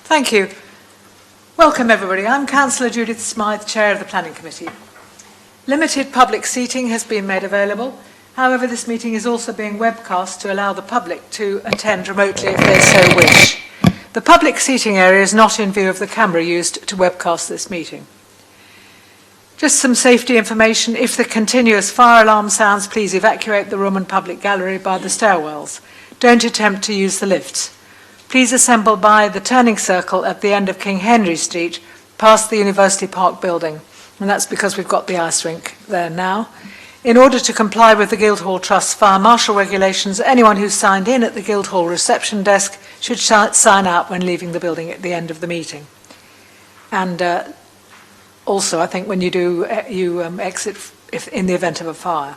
Thank you. Welcome everybody. I'm Councillor Judith Smythe, Chair of the Planning Committee. Limited public seating has been made available. However, this meeting is also being webcast to allow the public to attend remotely if they so wish. The public seating area is not in view of the camera used to webcast this meeting. Just some safety information. If the continuous fire alarm sounds, please evacuate the room and public gallery by the stairwells. Don't attempt to use the lifts. Please assemble by the turning circle at the end of King Henry Street, past the University Park building. And that's because we've got the ice rink there now. In order to comply with the Guildhall Trust's fire marshal regulations, anyone who's signed in at the Guildhall reception desk should sign out when leaving the building at the end of the meeting. And also, I think when you do, you exit in the event of a fire.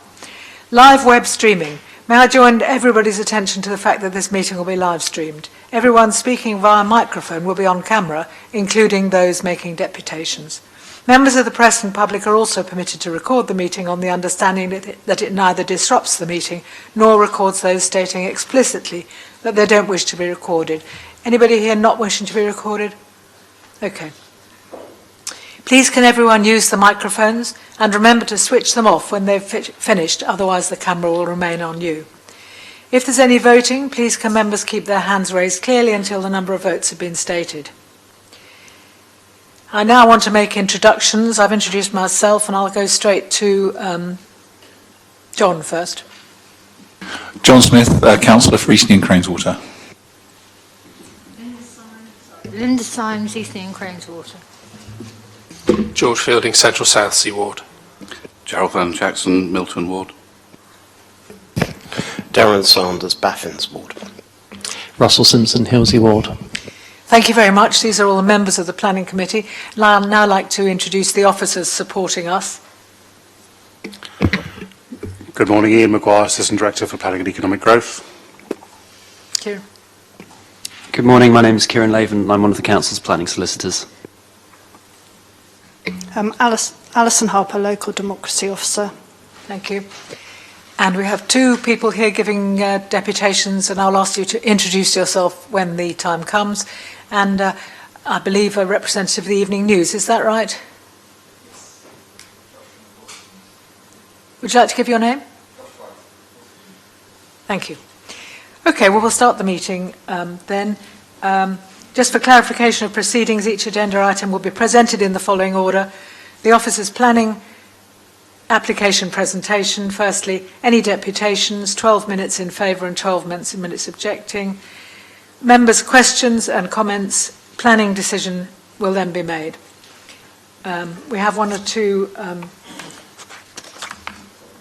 Live web streaming. May I join everybody's attention to the fact that this meeting will be live streamed. Everyone speaking via microphone will be on camera, including those making deputations. Members of the press and public are also permitted to record the meeting on the understanding that it neither disrupts the meeting nor records those stating explicitly that they don't wish to be recorded. Anybody here not wishing to be recorded? Okay. Please can everyone use the microphones and remember to switch them off when they've finished, otherwise the camera will remain on you. If there's any voting, please can members keep their hands raised clearly until the number of votes have been stated. I now want to make introductions. I've introduced myself and I'll go straight to John first. John Smith, Councillor for Eastleigh and Craneswater. Linda Symes, Eastleigh and Craneswater. George Fielding, Central South Sea Ward. Gerald Van Jackson, Milton Ward. Darren Sanders, Baffins Ward. Russell Simpson, Hilsey Ward. Thank you very much. These are all the members of the Planning Committee. I'd now like to introduce the officers supporting us. Good morning, Ian Maguire, Assistant Director for Planning and Economic Growth. Kieran. Good morning, my name is Kieran Laven and I'm one of the Council's planning solicitors. Alison Harper, Local Democracy Officer. Thank you. And we have two people here giving deputations, and I'll ask you to introduce yourself when the time comes. And I believe a representative of the Evening News, is that right? Would you like to give your name? Thank you. Okay, well, we'll start the meeting then. Just for clarification of proceedings, each agenda item will be presented in the following order. The officer's planning application presentation. Firstly, any deputations, 12 minutes in favour and 12 minutes objecting. Members' questions and comments, planning decision will then be made. We have one or two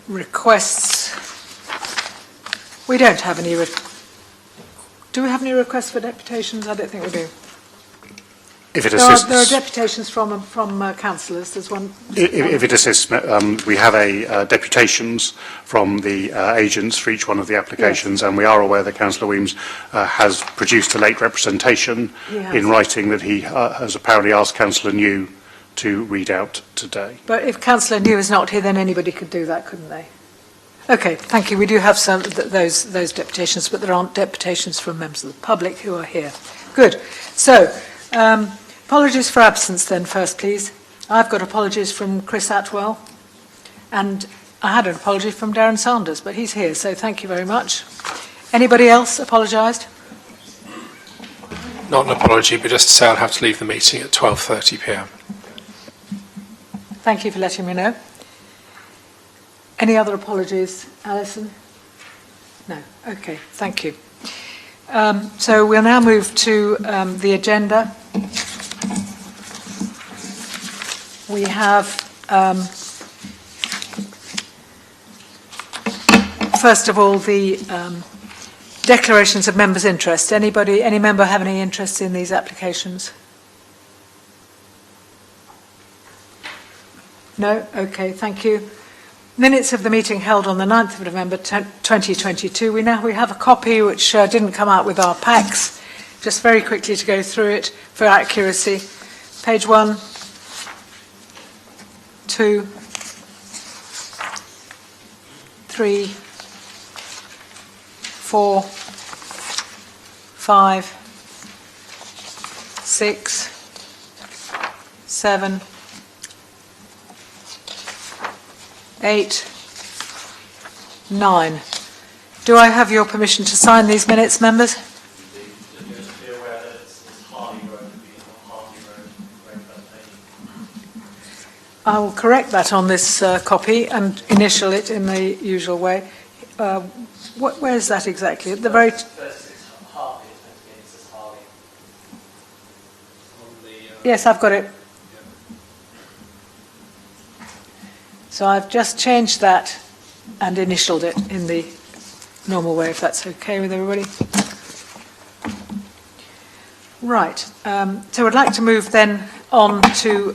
requests. We don't have any. Do we have any requests for deputations? I don't think we do. If it assists, there are deputations from councillors. There's one. If it assists, we have deputations from the agents for each one of the applications, yes. And we are aware that Councillor Weems has produced a late representation in writing that he has apparently asked Councillor New to read out today. But if Councillor New is not here, then anybody could do that, couldn't they? Okay, thank you. We do have some those deputations, but there aren't deputations from members of the public who are here. Good. So, apologies for absence then first, please. I've got apologies from Chris Atwell, and I had an apology from Darren Sanders, but he's here, so thank you very much. Anybody else apologised? Not an apology, but just to say I'll have to leave the meeting at 12:30 p.m. Thank you for letting me know. Any other apologies, Alison? No. Okay, thank you. So we'll now move to the agenda. We have, first of all, the declarations of members' interest. Any member have any interest in these applications? No? Okay, thank you. Minutes of the meeting held on the 9th of November 2022. We have a copy which didn't come out with our packs. Just very quickly to go through it for accuracy. Page 1, 2, 3, 4, 5, 6, 7, 8, 9. Do I have your permission to sign these minutes, members? I will correct that on this copy and initial it in the usual way. Where is that exactly? At the very... Yes, I've got it. So I've just changed that and initialed it in the normal way, if that's okay with everybody. Right. So I'd like to move then on to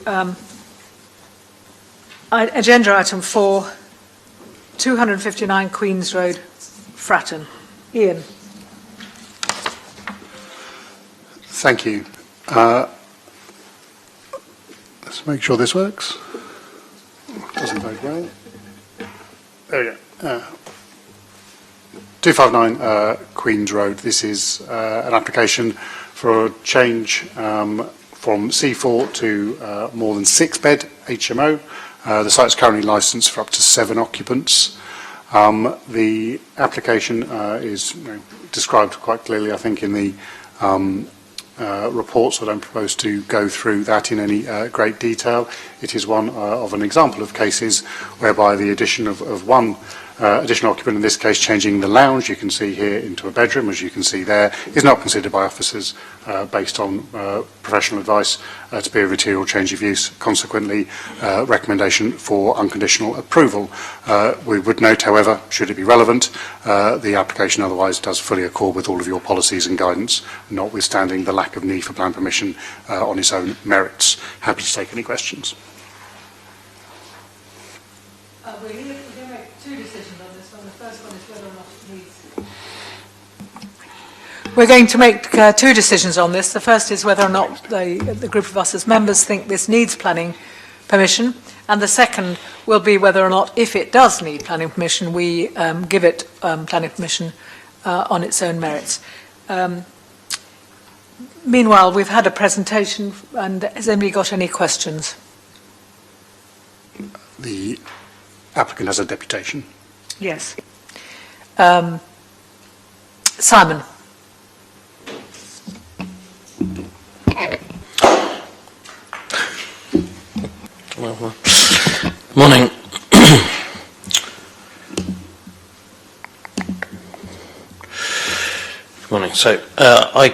agenda item 4, 259 Queens Road, Fratton. Ian. Thank you. Let's make sure this works. Doesn't bode well. There we go. 259 Queens Road. This is an application for a change from C4 to more than 6-bed HMO. The site's currently licensed for up to 7 occupants. The application is described quite clearly, I think, in the report, so I don't propose to go through that in any great detail. It is one of an example of cases whereby the addition of one additional occupant, in this case changing the lounge, you can see here, into a bedroom, as you can see there, is not considered by officers based on professional advice to be a material change of use. Consequently, recommendation for unconditional approval. We would note, however, should it be relevant, the application otherwise does fully accord with all of your policies and guidance, notwithstanding the lack of need for plan permission on its own merits. Happy to take any questions. We're going to make 2 decisions on this one. The first one is whether or not it needs... We're going to make 2 decisions on this. The first is whether or not the group of us as members think this needs planning permission, and the second will be whether or not, if it does need planning permission, we give it planning permission on its own merits. Meanwhile, we've had a presentation, and has anybody got any questions? The applicant has a deputation. Yes. Simon. Morning. Morning. So I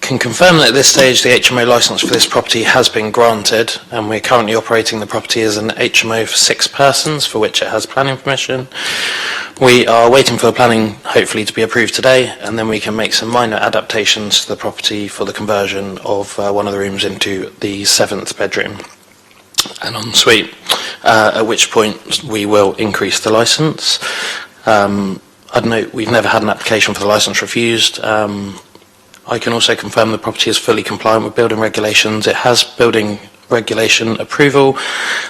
can confirm that at this stage the HMO licence for this property has been granted, and we're currently operating the property as an HMO for 6 persons, for which it has planning permission. We are waiting for the planning hopefully to be approved today, and then we can make some minor adaptations to the property for the conversion of one of the rooms into the 7th bedroom and ensuite, at which point we will increase the licence. I'd note we've never had an application for the licence refused. I can also confirm the property is fully compliant with building regulations. It has building regulation approval.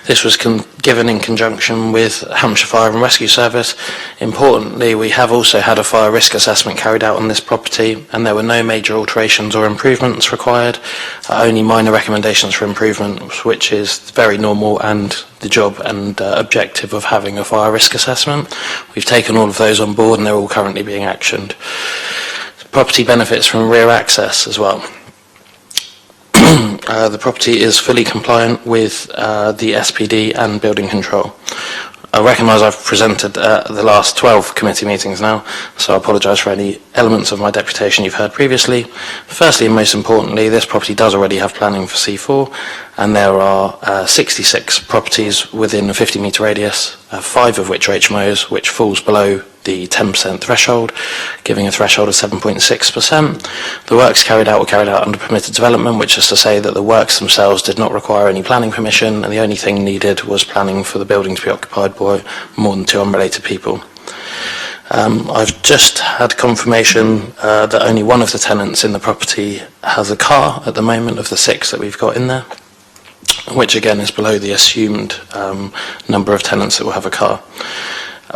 This was given in conjunction with Hampshire Fire and Rescue Service. Importantly, we have also had a fire risk assessment carried out on this property, and there were no major alterations or improvements required, only minor recommendations for improvement, which is very normal and the job and objective of having a fire risk assessment. We've taken all of those on board, and they're all currently being actioned. Property benefits from rear access as well. The property is fully compliant with the SPD and building control. I recognise I've presented the last 12 committee meetings now, so I apologise for any elements of my deputation you've heard previously. Firstly, and most importantly, this property does already have planning for C4, and there are 66 properties within a 50-metre radius, 5 of which are HMOs, which falls below the 10% threshold, giving a threshold of 7.6%. The works carried out were carried out under permitted development, which is to say that the works themselves did not require any planning permission, and the only thing needed was planning for the building to be occupied by more than 2 unrelated people. I've just had confirmation that only one of the tenants in the property has a car at the moment of the 6 that we've got in there, which again is below the assumed number of tenants that will have a car.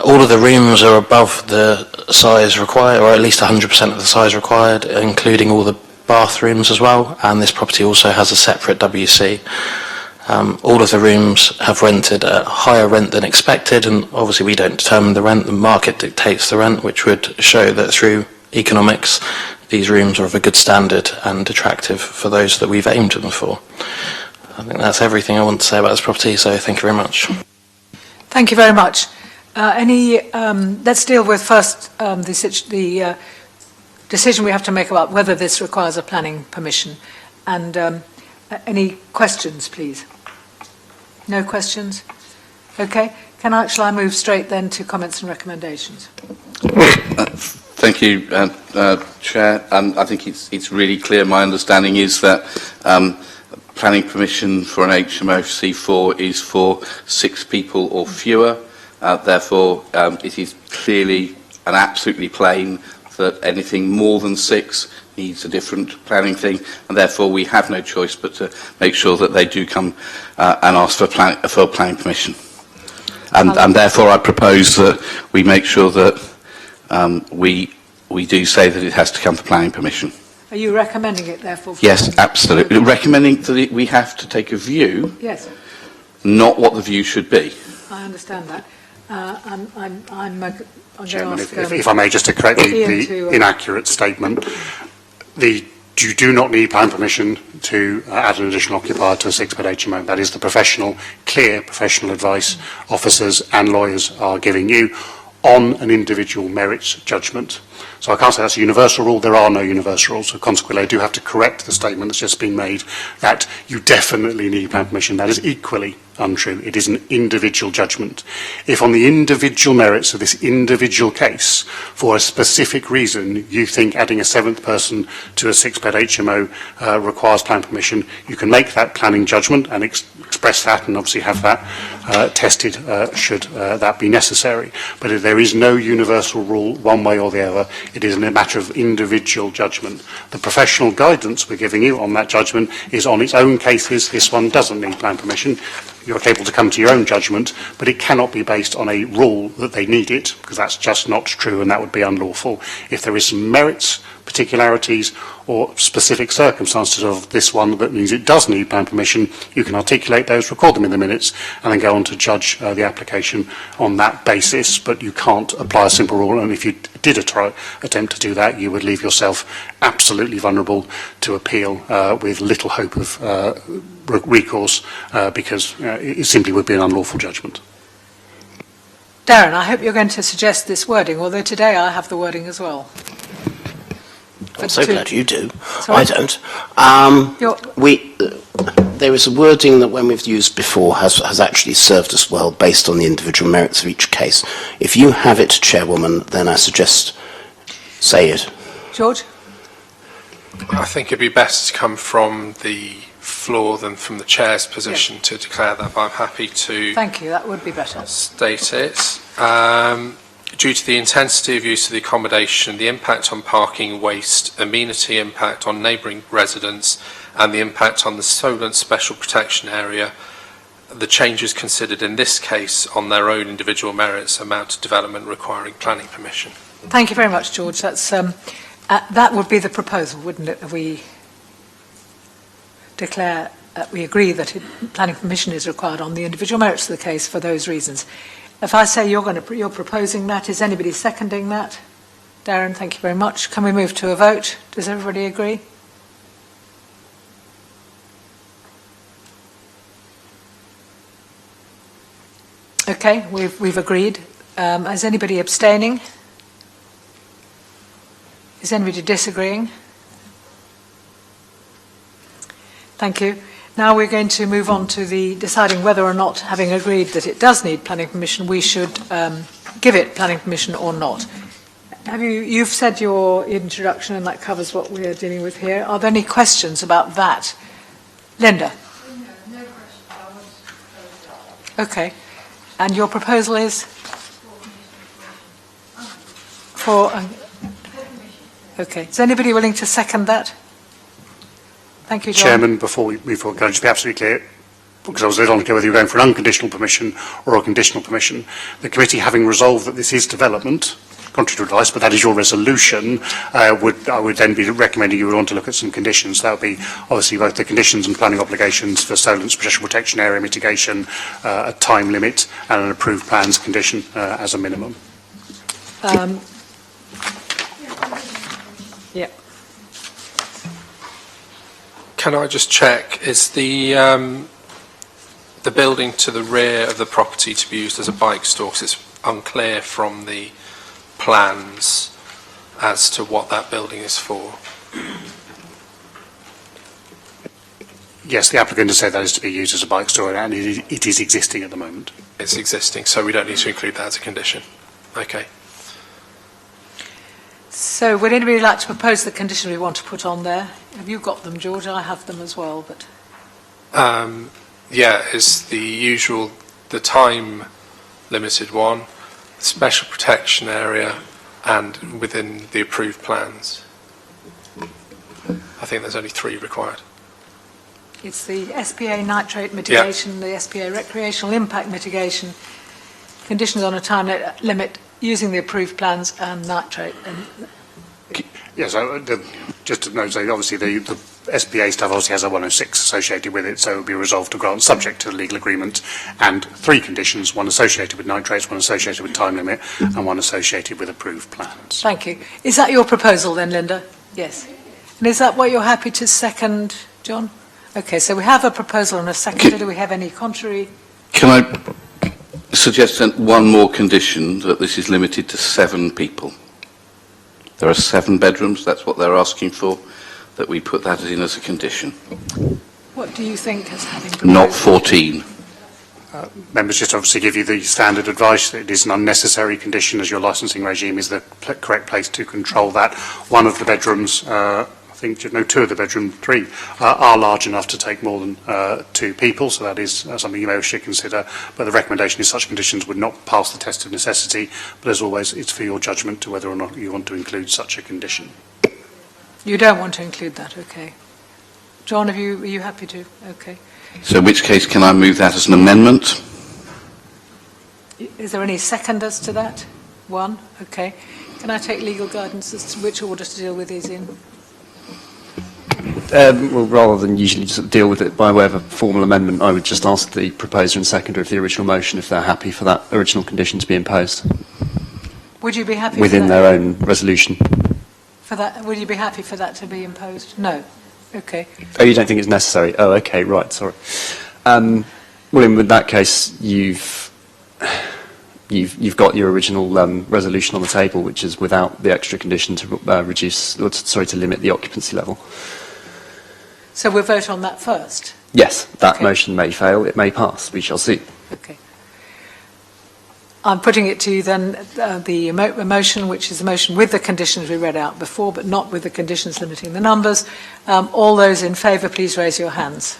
All of the rooms are above the size required, or at least 100% of the size required, including all the bathrooms as well, and this property also has a separate WC. All of the rooms have rented at a higher rent than expected, and obviously we don't determine the rent, the market dictates the rent, which would show that through economics these rooms are of a good standard and attractive for those that we've aimed them for. I think that's everything I want to say about this property, so thank you very much. Thank you very much. Let's deal with first the decision we have to make about whether this requires a planning permission. And any questions, please? No questions? Okay. Shall I move straight then to comments and recommendations? Thank you, Chair. I think it's really clear. My understanding is that planning permission for an HMO C4 is for 6 people or fewer. Therefore, it is clearly and absolutely plain that anything more than 6 needs a different planning thing, and therefore we have no choice but to make sure that they do come and ask for planning permission. And therefore I propose that we make sure that we do say that it has to come for planning permission. Are you recommending it, therefore? Yes, absolutely. Recommending that we have to take a view, Yes, not what the view should be. I understand that. I'm Chairman, going to ask, if I may, just to correct Ian to, the inaccurate statement, you do not need planning permission to add an additional occupier to a 6-bed HMO. That is the clear professional advice officers and lawyers are giving you on an individual merits judgment. So I can't say that's a universal rule. There are no universal rules. So consequently, I do have to correct the statement that's just been made that you definitely need planning permission. That is equally untrue. It is an individual judgment. If on the individual merits of this individual case, for a specific reason, you think adding a 7th person to a 6-bed HMO requires planning permission, you can make that planning judgment and express that and obviously have that tested should that be necessary. But if there is no universal rule one way or the other, it is a matter of individual judgment. The professional guidance we're giving you on that judgment is on its own cases. This one doesn't need planning permission. You're able to come to your own judgment, but it cannot be based on a rule that they need it, because that's just not true and that would be unlawful. If there is some merits, particularities or specific circumstances of this one that means it does need planning permission, you can articulate those, record them in the minutes and then go on to judge the application on that basis, but you can't apply a simple rule, and if you did attempt to do that, you would leave yourself absolutely vulnerable to appeal with little hope of recourse because it simply would be an unlawful judgment. Darren, I hope you're going to suggest this wording, although today I have the wording as well. I'm so glad you do. Sorry? I don't. There is a wording that when we've used before has actually served us well based on the individual merits of each case. If you have it, Chairwoman, then I suggest say it. George? I think it'd be best to come from the floor than from the Chair's position to declare that, but I'm happy to Thank you, that would be better. state it. Due to the intensity of use of the accommodation, the impact on parking, waste, amenity impact on neighbouring residents and the impact on the Solent Special Protection Area, the changes considered in this case on their own individual merits amount to development requiring planning permission. Thank you very much, George. That's, that would be the proposal, wouldn't it? We declare, we agree that planning permission is required on the individual merits of the case for those reasons. If I say you're proposing that, is anybody seconding that? Darren, thank you very much. Can we move to a vote? Does everybody agree? Okay, we've agreed. Is anybody abstaining? Is anybody disagreeing? Thank you. Now we're going to move on to the deciding whether or not, having agreed that it does need planning permission, we should give it planning permission or not. You've said your introduction and that covers what we're dealing with here. Are there any questions about that? Linda? No questions. Okay. And your proposal is? For? Okay. Is anybody willing to second that? Thank you, John. Chairman, before we move forward, can I just be absolutely clear, because I was a little unclear whether you were going for an unconditional permission or a conditional permission. The committee, having resolved that this is development, contrary to advice, but that is your resolution, I would then be recommending you would want to look at some conditions. That would be obviously both the conditions and planning obligations for solar and special protection area mitigation, a time limit and an approved plans condition as a minimum. Yeah. Can I just check, is the building to the rear of the property to be used as a bike store? 'Cause it's unclear from the plans as to what that building is for. Yes, the applicant has said that is to be used as a bike store, and it is existing at the moment. It's existing, so we don't need to include that as a condition. Okay. So would anybody like to propose the condition we want to put on there? Have you got them, George? I have them as well, but... Yeah, it's the usual, the time limited one, special protection area, and within the approved plans. I think there's only 3 required. It's the SPA nitrate mitigation, the SPA recreational impact mitigation, conditions on a time limit using the approved plans, and nitrate. Yes, just to note, obviously the SPA stuff obviously has a 106 associated with it, so it will be resolved to grant subject to the legal agreement, and 3 conditions, one associated with nitrates, one associated with time limit, and one associated with approved plans. Thank you. Is that your proposal then, Linda? Yes. And is that what you're happy to second, John? Okay, so we have a proposal and a second. Do we have any contrary? Can I suggest then one more condition, that this is limited to 7 people? There are 7 bedrooms, that's what they're asking for, that we put that in as a condition. What do you think has happened? Not 14. Members just obviously give you the standard advice that it is an unnecessary condition, as your licensing regime is the correct place to control that. One of the bedrooms, I think, no, 2 of the bedroom, 3, are large enough to take more than 2 people, so that is something you may wish to consider. But the recommendation is such conditions would not pass the test of necessity, but as always, it's for your judgment to whether or not you want to include such a condition. You don't want to include that, okay. John, are you happy to? Okay. So in which case, can I move that as an amendment? Is there any seconders to that? 1, okay. Can I take legal guidance as to which order to deal with these in? Well, rather than usually just deal with it by way of a formal amendment, I would just ask the proposer and seconder of the original motion if they're happy for that original condition to be imposed. Would you be happy within for their own resolution? For that, would you be happy for that to be imposed? No. Okay. Oh, you don't think it's necessary? Oh, okay, right, sorry. Well, in that case, you've got your original resolution on the table, which is without the extra condition to to limit the occupancy level. So we'll vote on that first? Yes, that Okay. motion may fail, it may pass, we shall see. Okay. I'm putting it to you then, the motion, which is the motion with the conditions we read out before, but not with the conditions limiting the numbers. All those in favour, please raise your hands.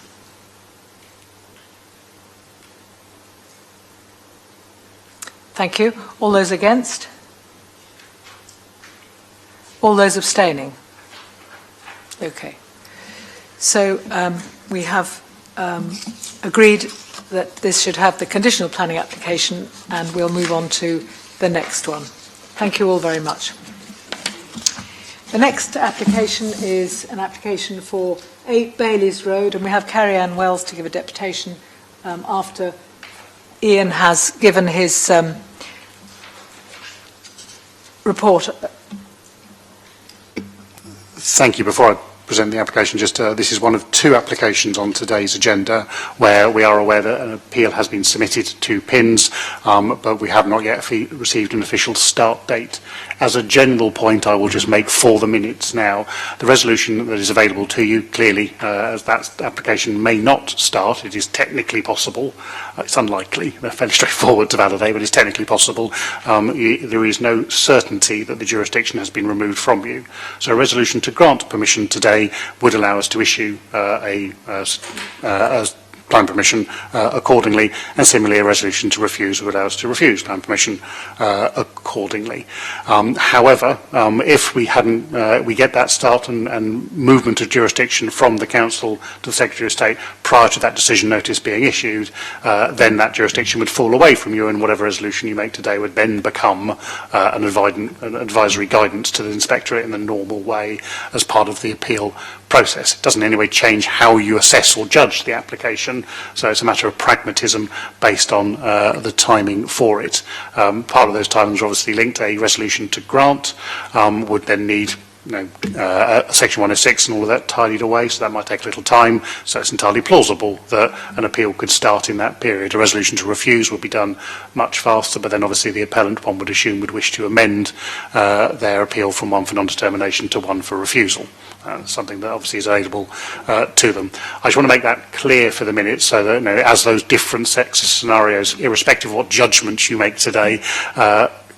Thank you. All those against? All those abstaining? Okay. So we have agreed that this should have the conditional planning application, and we'll move on to the next one. Thank you all very much. The next application is an application for 8 Bailey's Road, and we have Carrie Ann Wells to give a deputation after Ian has given his report. Thank you. Before I present the application, this is one of 2 applications on today's agenda where we are aware that an appeal has been submitted to PINS, but we have not yet received an official start date. As a general point, I will just make for the minutes now. The resolution that is available to you, clearly, as that application may not start, it is technically possible. It's unlikely, they're fairly straightforward to validate, but it's technically possible. There is no certainty that the jurisdiction has been removed from you. So a resolution to grant permission today would allow us to issue a planning permission accordingly, and similarly a resolution to refuse would allow us to refuse planning permission accordingly. However, if we get that start and movement of jurisdiction from the Council to the Secretary of State prior to that decision notice being issued, then that jurisdiction would fall away from you, and whatever resolution you make today would then become an advisory guidance to the Inspectorate in the normal way as part of the appeal process. It doesn't in any way change how you assess or judge the application, so it's a matter of pragmatism based on the timing for it. Part of those timings are obviously linked. A resolution to grant would then need Section 106 and all of that tidied away, so that might take a little time, so it's entirely plausible that an appeal could start in that period. A resolution to refuse would be done much faster, but then obviously the appellant, one would assume, would wish to amend their appeal from one for non-determination to one for refusal. Something that obviously is available to them. I just want to make that clear for the minute, so that as those different sets of scenarios, irrespective of what judgments you make today,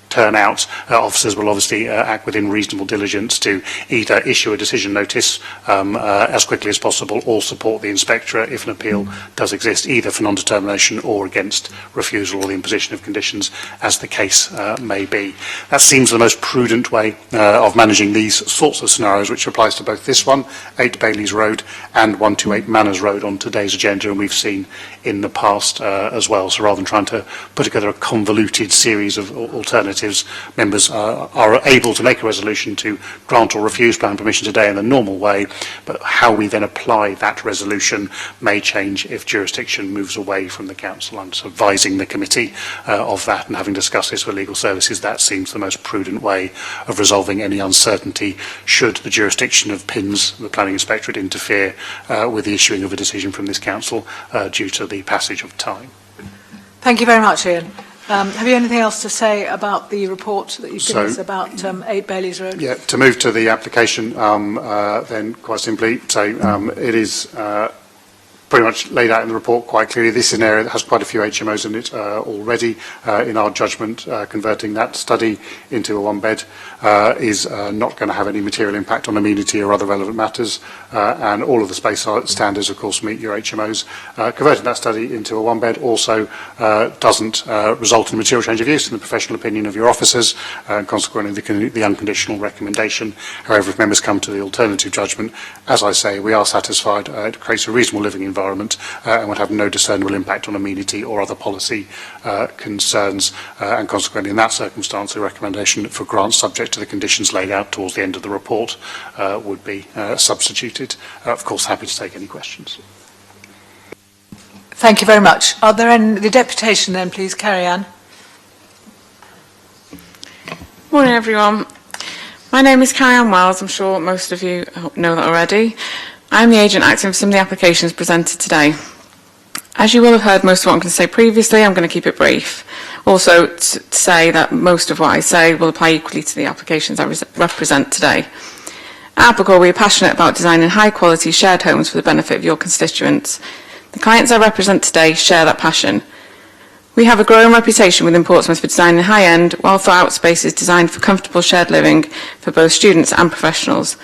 turn out, officers will obviously act within reasonable diligence to either issue a decision notice as quickly as possible or support the Inspectorate if an appeal does exist, either for non-determination or against refusal or the imposition of conditions, as the case may be. That seems the most prudent way of managing these sorts of scenarios, which applies to both this one, 8 Bailey's Road, and 128 Manners Road on today's agenda, and we've seen in the past as well. So rather than trying to put together a convoluted series of alternatives, members are able to make a resolution to grant or refuse planning permission today in the normal way, but how we then apply that resolution may change if jurisdiction moves away from the Council. I'm just advising the committee of that, and having discussed this with legal services, that seems the most prudent way of resolving any uncertainty should the jurisdiction of PINS, the Planning Inspectorate, interfere with the issuing of a decision from this Council due to the passage of time. Thank you very much, Ian. Have you anything else to say about the report that you've given us about 8 Bailey's Road? Yeah, to move to the application, then quite simply, so it is pretty much laid out in the report quite clearly. This is an area that has quite a few HMOs in it already. In our judgment, converting that study into a one-bed is not going to have any material impact on amenity or other relevant matters, and all of the space standards, of course, meet your HMOs. Converting that study into a one-bed also doesn't result in material change of use in the professional opinion of your officers, and consequently the unconditional recommendation. However, if members come to the alternative judgment, as I say, we are satisfied it creates a reasonable living environment and would have no discernible impact on amenity or other policy concerns, and consequently in that circumstance the recommendation for grant subject to the conditions laid out towards the end of the report would be substituted. Of course, happy to take any questions. Thank you very much. Are there any, the deputation then, please, Carrie Ann. Morning everyone. My name is Carrie Ann Wells. I'm sure most of you know that already. I'm the agent acting for some of the applications presented today. As you will have heard most of what I'm going to say previously, I'm going to keep it brief. Also to say that most of what I say will apply equally to the applications I represent today. At Apical, we are passionate about designing high quality shared homes for the benefit of your constituents. The clients I represent today share that passion. We have a growing reputation within Portsmouth for designing high-end, well-thought-out spaces designed for comfortable shared living for both students and professionals.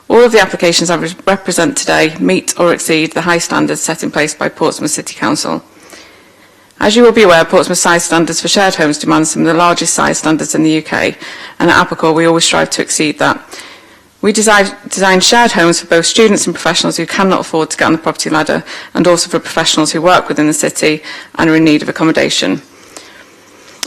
All of the applications I represent today meet or exceed the high standards set in place by Portsmouth City Council. As you will be aware, Portsmouth size standards for shared homes demand some of the largest size standards in the UK, and at Apical we always strive to exceed that. We design shared homes for both students and professionals who cannot afford to get on the property ladder, and also for professionals who work within the city and are in need of accommodation.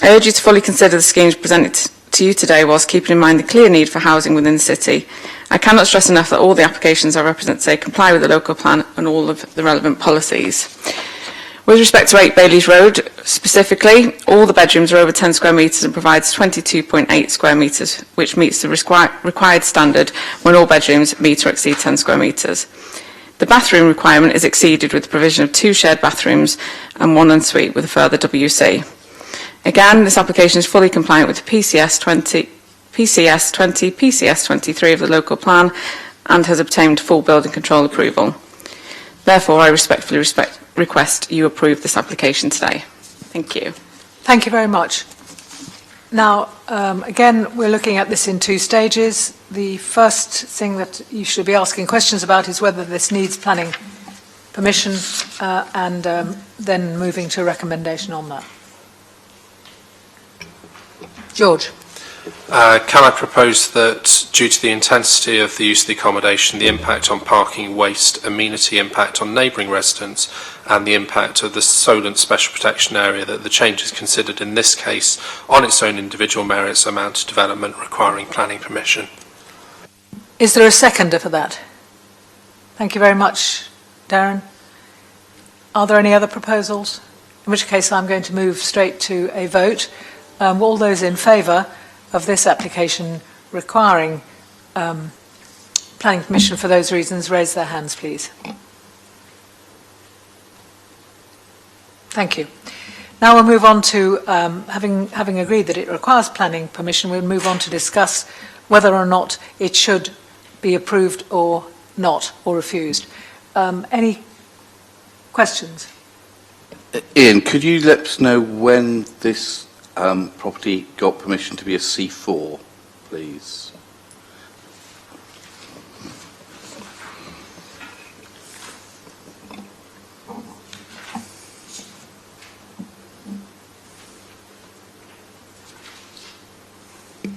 I urge you to fully consider the schemes presented to you today whilst keeping in mind the clear need for housing within the city. I cannot stress enough that all the applications I represent today comply with the local plan and all of the relevant policies. With respect to 8 Bailey's Road, specifically, all the bedrooms are over 10 square metres and provides 22.8 square metres, which meets the required standard when all bedrooms meet or exceed 10 square metres. The bathroom requirement is exceeded with the provision of 2 shared bathrooms and 1 ensuite with a further WC. Again, this application is fully compliant with the PCS 20, PCS 23 of the local plan and has obtained full building control approval. Therefore, I respectfully request you approve this application today. Thank you. Thank you very much. Now, again, we're looking at this in 2 stages. The first thing that you should be asking questions about is whether this needs planning permission and then moving to recommendation on that. George. Can I propose that, due to the intensity of the use of the accommodation, the impact on parking, waste, amenity impact on neighbouring residents, and the impact of the Solent Special Protection Area, that the changes considered in this case on its own individual merits amount to development requiring planning permission? Is there a seconder for that? Thank you very much, Darren. Are there any other proposals? In which case I'm going to move straight to a vote. All those in favour of this application requiring planning permission for those reasons, raise their hands, please. Thank you. Now we'll move on to, having agreed that it requires planning permission, we'll move on to discuss whether or not it should be approved or not, or refused. Any questions? Ian, could you let us know when this property got permission to be a C4, please?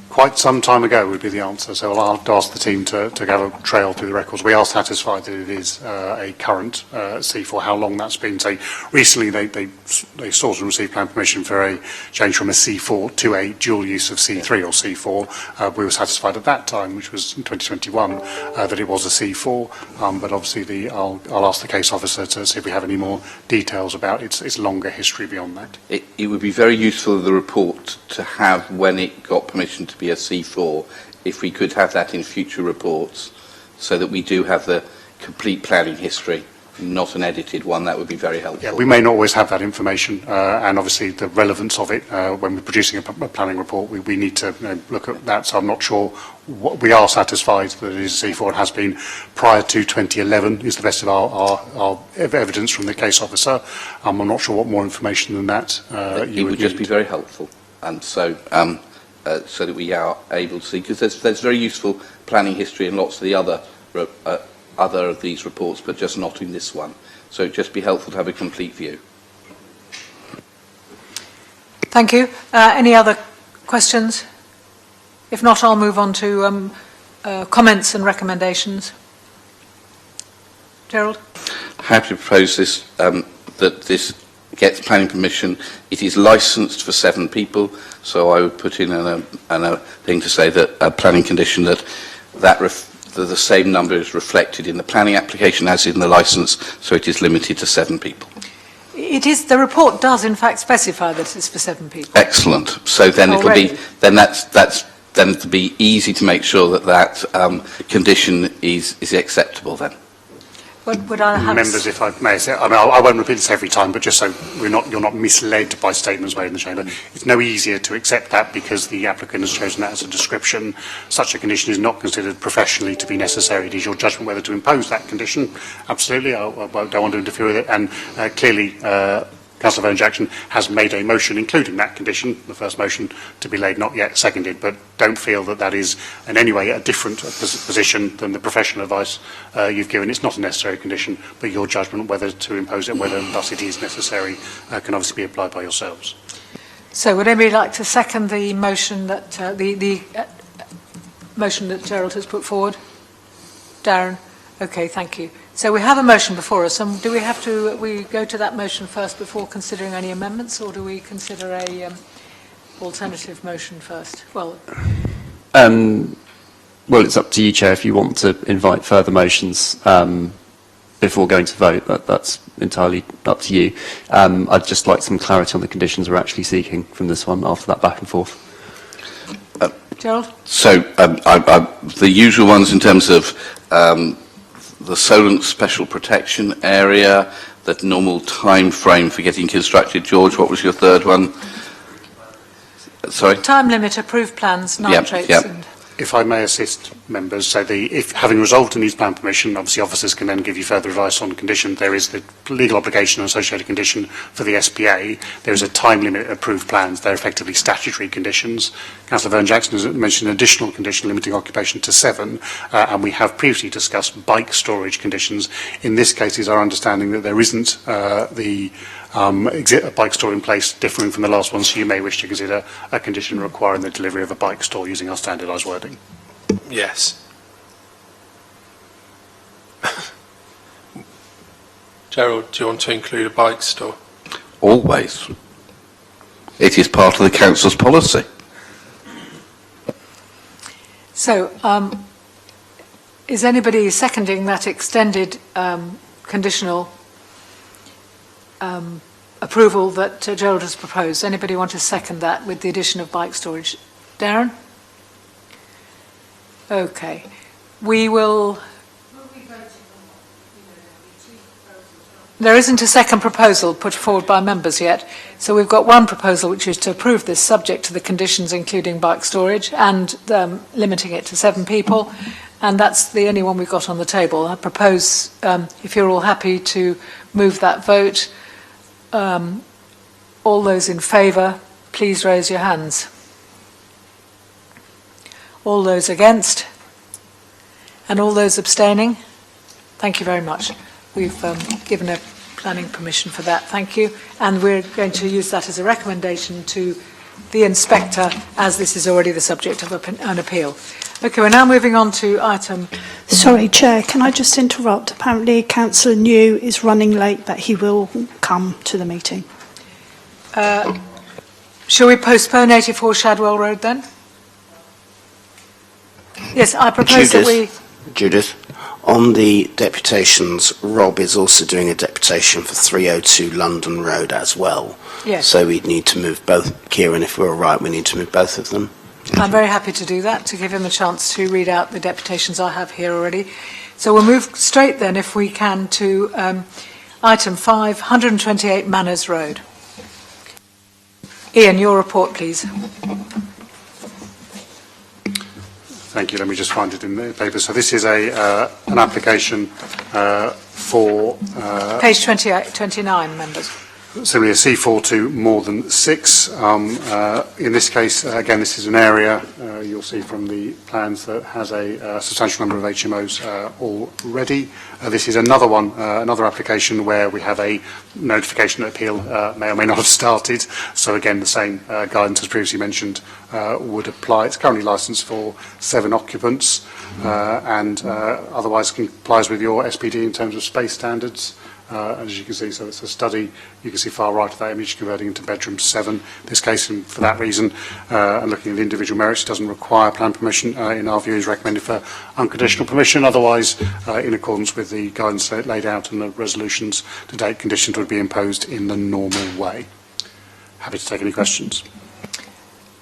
Quite some time ago would be the answer, so I'll have to ask the team to have a trail through the records. We are satisfied that it is a current C4. How long that's been? So recently they sought and received plan permission for a change from a C4 to a dual use of C3 or C4. We were satisfied at that time, which was in 2021, that it was a C4, but obviously I'll ask the case officer to see if we have any more details about its longer history beyond that. It would be very useful in the report to have when it got permission to be a C4, if we could have that in future reports, so that we do have the complete planning history, not an edited one. That would be very helpful. Yeah, we may not always have that information, and obviously the relevance of it when we're producing a planning report, we need to look at that. So I'm not sure. We are satisfied that it is a C4. It has been prior to 2011, is the best of our evidence from the case officer. I'm not sure what more information than that it would just be very helpful, and so so that we are able to see, because there's very useful planning history in lots of the other of these reports, but just not in this one. So it'd just be helpful to have a complete view. Thank you. Any other questions? If not, I'll move on to comments and recommendations. Gerald? Happy to propose this, that this gets planning permission. It is licensed for 7 people, so I would put in a thing to say that a planning condition that the same number is reflected in the planning application as in the licence, so it is limited to 7 people. It is. The report does, in fact, specify that it's for 7 people. Excellent. So then Already. it'll be then it'll be easy to make sure that condition is acceptable then. Would I have Members, if I may say, I won't repeat this every time, but just so you're not misled by statements made in the chamber, it's no easier to accept that because the applicant has chosen that as a description. Such a condition is not considered professionally to be necessary. It is your judgment whether to impose that condition. Absolutely, I don't want to interfere with it, and clearly Councillor Vaughan-Jackson has made a motion including that condition, the first motion to be laid, not yet seconded, but don't feel that that is in any way a different position than the professional advice you've given. It's not a necessary condition, but your judgment whether to impose it, whether thus it is necessary, can obviously be applied by yourselves. So would anybody like to second the motion that the motion that Gerald has put forward? Darren? Okay, thank you. So we have a motion before us, and do we have to go to that motion first before considering any amendments, or do we consider a alternative motion first? Well, it's up to you, Chair, if you want to invite further motions before going to vote. That's entirely up to you. I'd just like some clarity on the conditions we're actually seeking from this one after that back and forth. Gerald? So the usual ones in terms of the Solent Special Protection Area, the normal time frame for getting constructed. George, what was your third one? Sorry? Time limit, approved plans, nitrates. Yep. And if I may assist members, so if having resolved a needs plan permission, obviously officers can then give you further advice on the condition. There is the legal obligation and associated condition for the SPA. There is a time limit approved plans. They're effectively statutory conditions. Councillor Verne-Jackson has mentioned an additional condition limiting occupation to 7, and we have previously discussed bike storage conditions. In this case, it's our understanding that there isn't a bike store in place differing from the last one, so you may wish to consider a condition requiring the delivery of a bike store using our standardised wording. Yes. Gerald, do you want to include a bike store? Always. It is part of the council's policy. So, is anybody seconding that extended conditional approval that Gerald has proposed? Anybody want to second that with the addition of bike storage? Darren? Okay. We will... There isn't a second proposal put forward by members yet, so we've got one proposal which is to approve this subject to the conditions including bike storage and limiting it to 7 people, and that's the only one we've got on the table. I propose, if you're all happy, to move that vote. All those in favour, please raise your hands. All those against? And all those abstaining? Thank you very much. We've given a planning permission for that. Thank you. And we're going to use that as a recommendation to the inspector, as this is already the subject of an appeal. Okay, we're now moving on to item... Sorry, Chair, can I just interrupt? Apparently Councillor New is running late, but he will come to the meeting. Shall we postpone 84 Shadwell Road then? Yes, I propose that we... Judith, on the deputations, Rob is also doing a deputation for 302 London Road as well. Yes. So we need to move both. Kieran, if we're all right, we need to move both of them. I'm very happy to do that, to give him a chance to read out the deputations I have here already. So we'll move straight then, if we can, to item 5, 128 Manners Road. Ian, your report, please. Thank you. Let me just find it in the paper. So this is an application for... Page 29, members. Similarly, a C4 to more than 6. In this case, again, this is an area, you'll see from the plans, that has a substantial number of HMOs already. This is another one, another application where we have a notification that appeal may or may not have started. So again, the same guidance as previously mentioned would apply. It's currently licensed for 7 occupants and otherwise complies with your SPD in terms of space standards. As you can see, so it's a study, you can see far right of that image converting into bedroom 7. This case, and for that reason, and looking at the individual merits, doesn't require plan permission. In our view, is recommended for unconditional permission. Otherwise, in accordance with the guidance laid out in the resolutions to date, conditions would be imposed in the normal way. Happy to take any questions.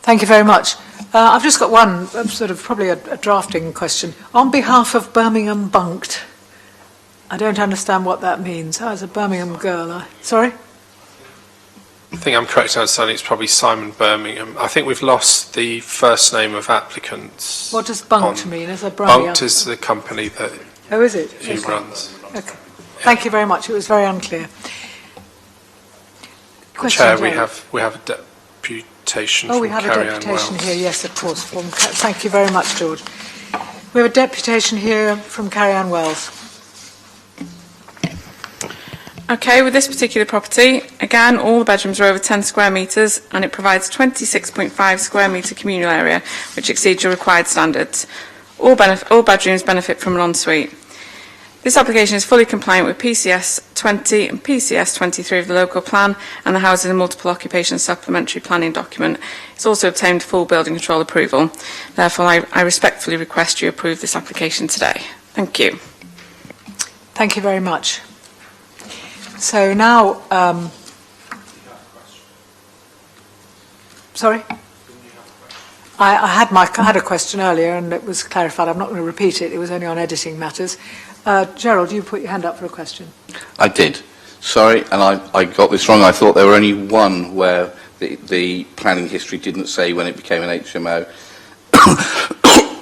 Thank you very much. I've just got one, sort of probably a drafting question. On behalf of Birmingham Bunked, I don't understand what that means. I was a Birmingham girl. Sorry? I think I'm correct in understanding it's probably Simon Birmingham. I think we've lost the first name of applicants. What does Bunked mean? Is it Birmingham? Bunked is the company that oh, is it? he runs. Okay. Thank you very much. It was very unclear. Question, Chair, Gerald? we have a deputation Oh, from we have a Carrie-Anne deputation Wells. here, yes, of course. Thank you very much, George. We have a deputation here from Carrie-Anne Wells. Okay, with this particular property, again, all the bedrooms are over 10 square metres and it provides 26.5 square metre communal area, which exceeds your required standards. All bedrooms benefit from an ensuite. This application is fully compliant with PCS 20 and PCS 23 of the local plan and the Housing and Multiple Occupation Supplementary Planning document. It's also obtained full building control approval. Therefore, I respectfully request you approve this application today. Thank you. Thank you very much. So now, sorry? I had a question earlier and it was clarified. I'm not going to repeat it. It was only on editing matters. Gerald, you put your hand up for a question. I did. Sorry, and I got this wrong. I thought there were only one where the planning history didn't say when it became an HMO.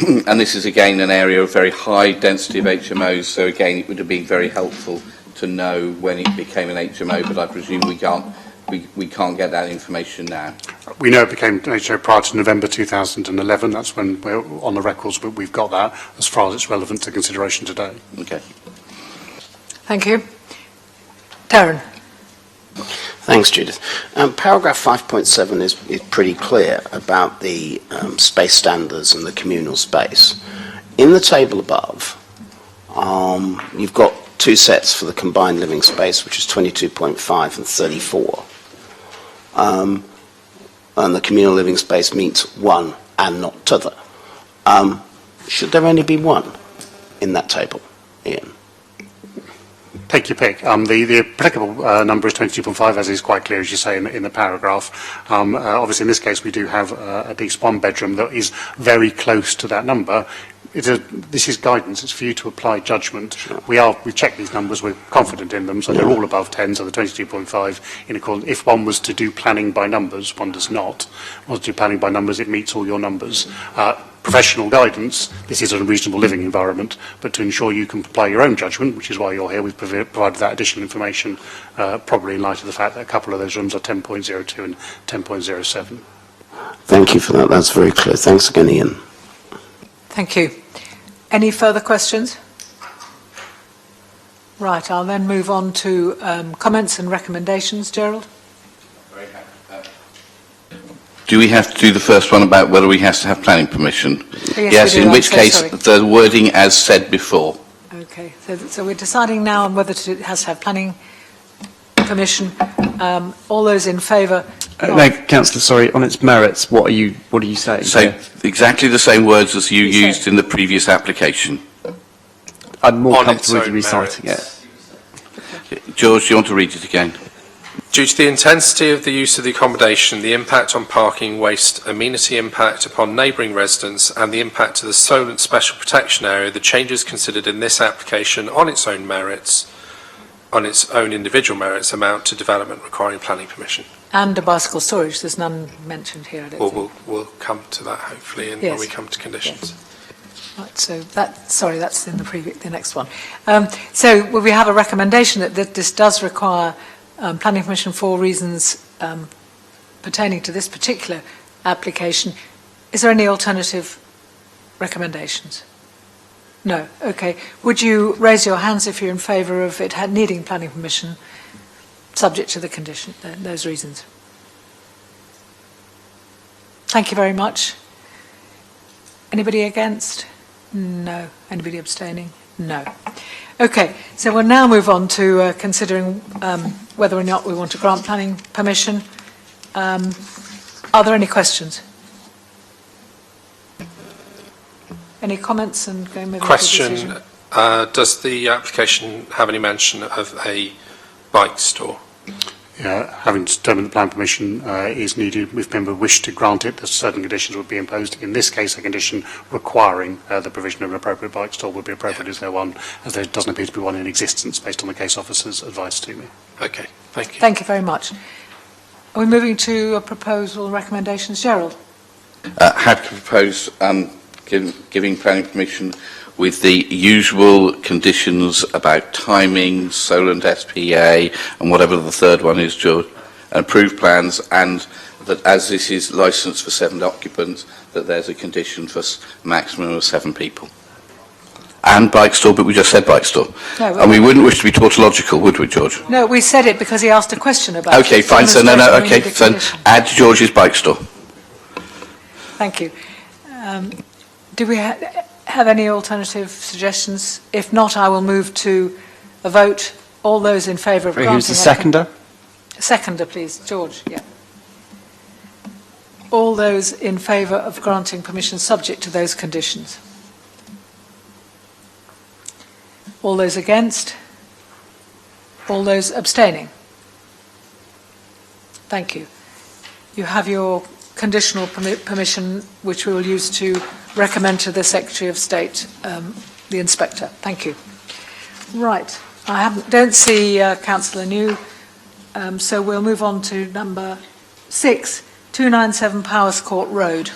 and this is again an area of very high density of HMOs, so again it would have been very helpful to know when it became an HMO, but I presume we can't get that information now. We know it became an HMO prior to November 2011. That's when we're on the records, but we've got that as far as it's relevant to consideration today. Okay. Thank you. Darren. Thanks, Judith. Paragraph 5.7 is pretty clear about the space standards and the communal space. In the table above, you've got two sets for the combined living space, which is 22.5 and 34. And the communal living space meets 1 and not t'other. Should there only be 1 in that table, Ian? Take your pick. The applicable number is 22.5, as is quite clear, as you say, in the paragraph. Obviously, in this case, we do have at least one bedroom that is very close to that number. This is guidance. It's for you to apply judgment. Sure. We've checked these numbers. We're confident in them, so they're all above 10. So the 22.5, in accordance. If one was to do planning by numbers, one does not. Was to do planning by numbers, it meets all your numbers. Professional guidance, this is a reasonable living environment, but to ensure you can apply your own judgment, which is why you're here, we've provided that additional information, probably in light of the fact that a couple of those rooms are 10.02 and 10.07. Thank you for that. That's very clear. Thanks again, Ian. Thank you. Any further questions? Right, I'll then move on to comments and recommendations. Gerald? Do we have to do the first one about whether we have to have planning permission? Yes, in which case the wording as said before. Okay, so we're deciding now on whether it has to have planning permission. All those in favour? No, Councillor, sorry, on its merits, what are you saying? So exactly the same words as you used in the previous application. I'm more comfortable with you reciting it. George, do you want to read it again? Due to the intensity of the use of the accommodation, the impact on parking, waste, amenity impact upon neighbouring residents and the impact to the Solent Special Protection Area, the changes considered in this application on its own merits, on its own individual merits, amount to development requiring planning permission. And a bicycle storage, there's none mentioned here, I don't think. We'll come to that hopefully when we come to conditions. Yes. Right, so that's in the next one. So we have a recommendation that this does require planning permission for reasons pertaining to this particular application. Is there any alternative recommendations? No. Okay. Would you raise your hands if you're in favour of it needing planning permission, subject to the condition, those reasons? Thank you very much. Anybody against? No. Anybody abstaining? No. Okay, so we'll now move on to considering whether or not we want to grant planning permission. Are there any questions? Any comments and going with Question, does the application have any mention of a bike store? Having determined the plan permission is needed, if member wish to grant it, certain conditions would be imposed. In this case, a condition requiring the provision of an appropriate bike store would be appropriate. Is there one? As there doesn't appear to be one in existence, based on the case officer's advice to me. Okay, thank you. Thank you very much. Are we moving to a proposal recommendations? Gerald? Happy to propose giving planning permission with the usual conditions about timing, Solent SPA, and whatever the third one is, George, and approved plans, and that as this is licensed for 7 occupants, that there's a condition for maximum of 7 people. And bike store, but we just said bike store. No, and we wouldn't wish to be tautological, would we, George? No, we said it because he asked a question about it. Okay, fine, so okay, so add George's bike store. Thank you. Do we have any alternative suggestions? If not, I will move to a vote. All those in favour of granting... Who's the seconder? Seconder, please. George, yeah. All those in favour of granting permission subject to those conditions? All those against? All those abstaining? Thank you. You have your conditional permission, which we will use to recommend to the Secretary of State, the Inspector. Thank you. Right. Don't see Councillor New, so we'll move on to number 6, 297 Powers Court Road.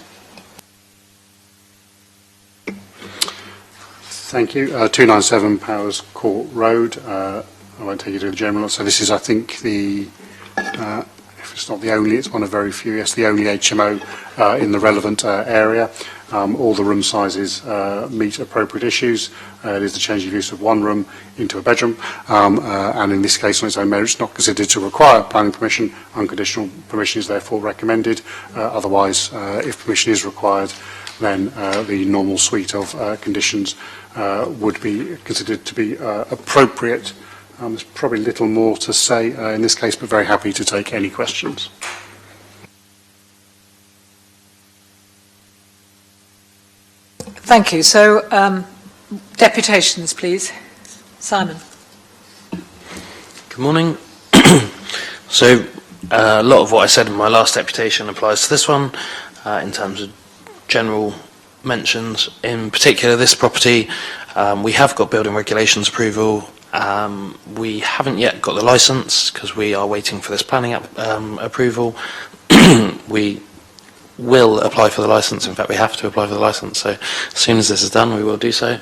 Thank you. 297 Powers Court Road. I won't take you to the general. So this is, I think, if it's not the only, it's one of very few, yes, the only HMO in the relevant area. All the room sizes meet appropriate issues. It is the change of use of one room into a bedroom, and in this case, on its own merit, it's not considered to require planning permission. Unconditional permission is therefore recommended. Otherwise, if permission is required, then the normal suite of conditions would be considered to be appropriate. There's probably little more to say in this case, but very happy to take any questions. Thank you. So, deputations, please. Simon. Good morning. So, a lot of what I said in my last deputation applies to this one in terms of general mentions. In particular, this property, we have got building regulations approval. We haven't yet got the licence because we are waiting for this planning approval. We will apply for the licence. In fact, we have to apply for the licence. So as soon as this is done, we will do so.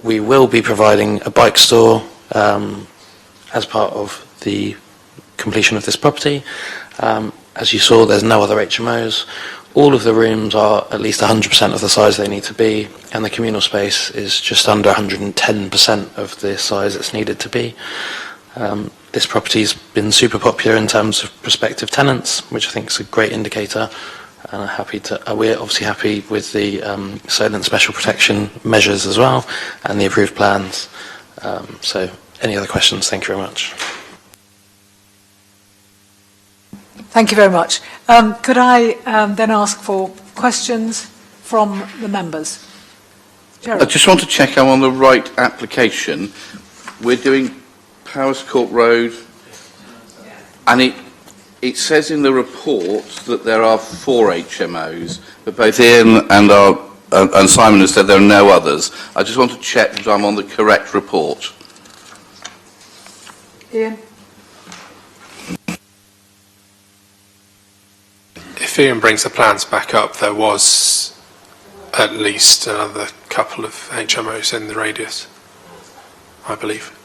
We will be providing a bike store as part of the completion of this property. As you saw, there's no other HMOs. All of the rooms are at least 100% of the size they need to be, and the communal space is just under 110% of the size it's needed to be. This property's been super popular in terms of prospective tenants, which I think is a great indicator. And we're obviously happy with the solar and special protection measures as well, and the approved plans. So, any other questions? Thank you very much. Thank you very much. Could I then ask for questions from the members? Gerald. I just want to check I'm on the right application. We're doing Powers Court Road, and it says in the report that there are 4 HMOs, but both Ian and Simon has said there are no others. I just want to check that I'm on the correct report. Ian? If Ian brings the plans back up, there was at least another couple of HMOs in the radius, I believe.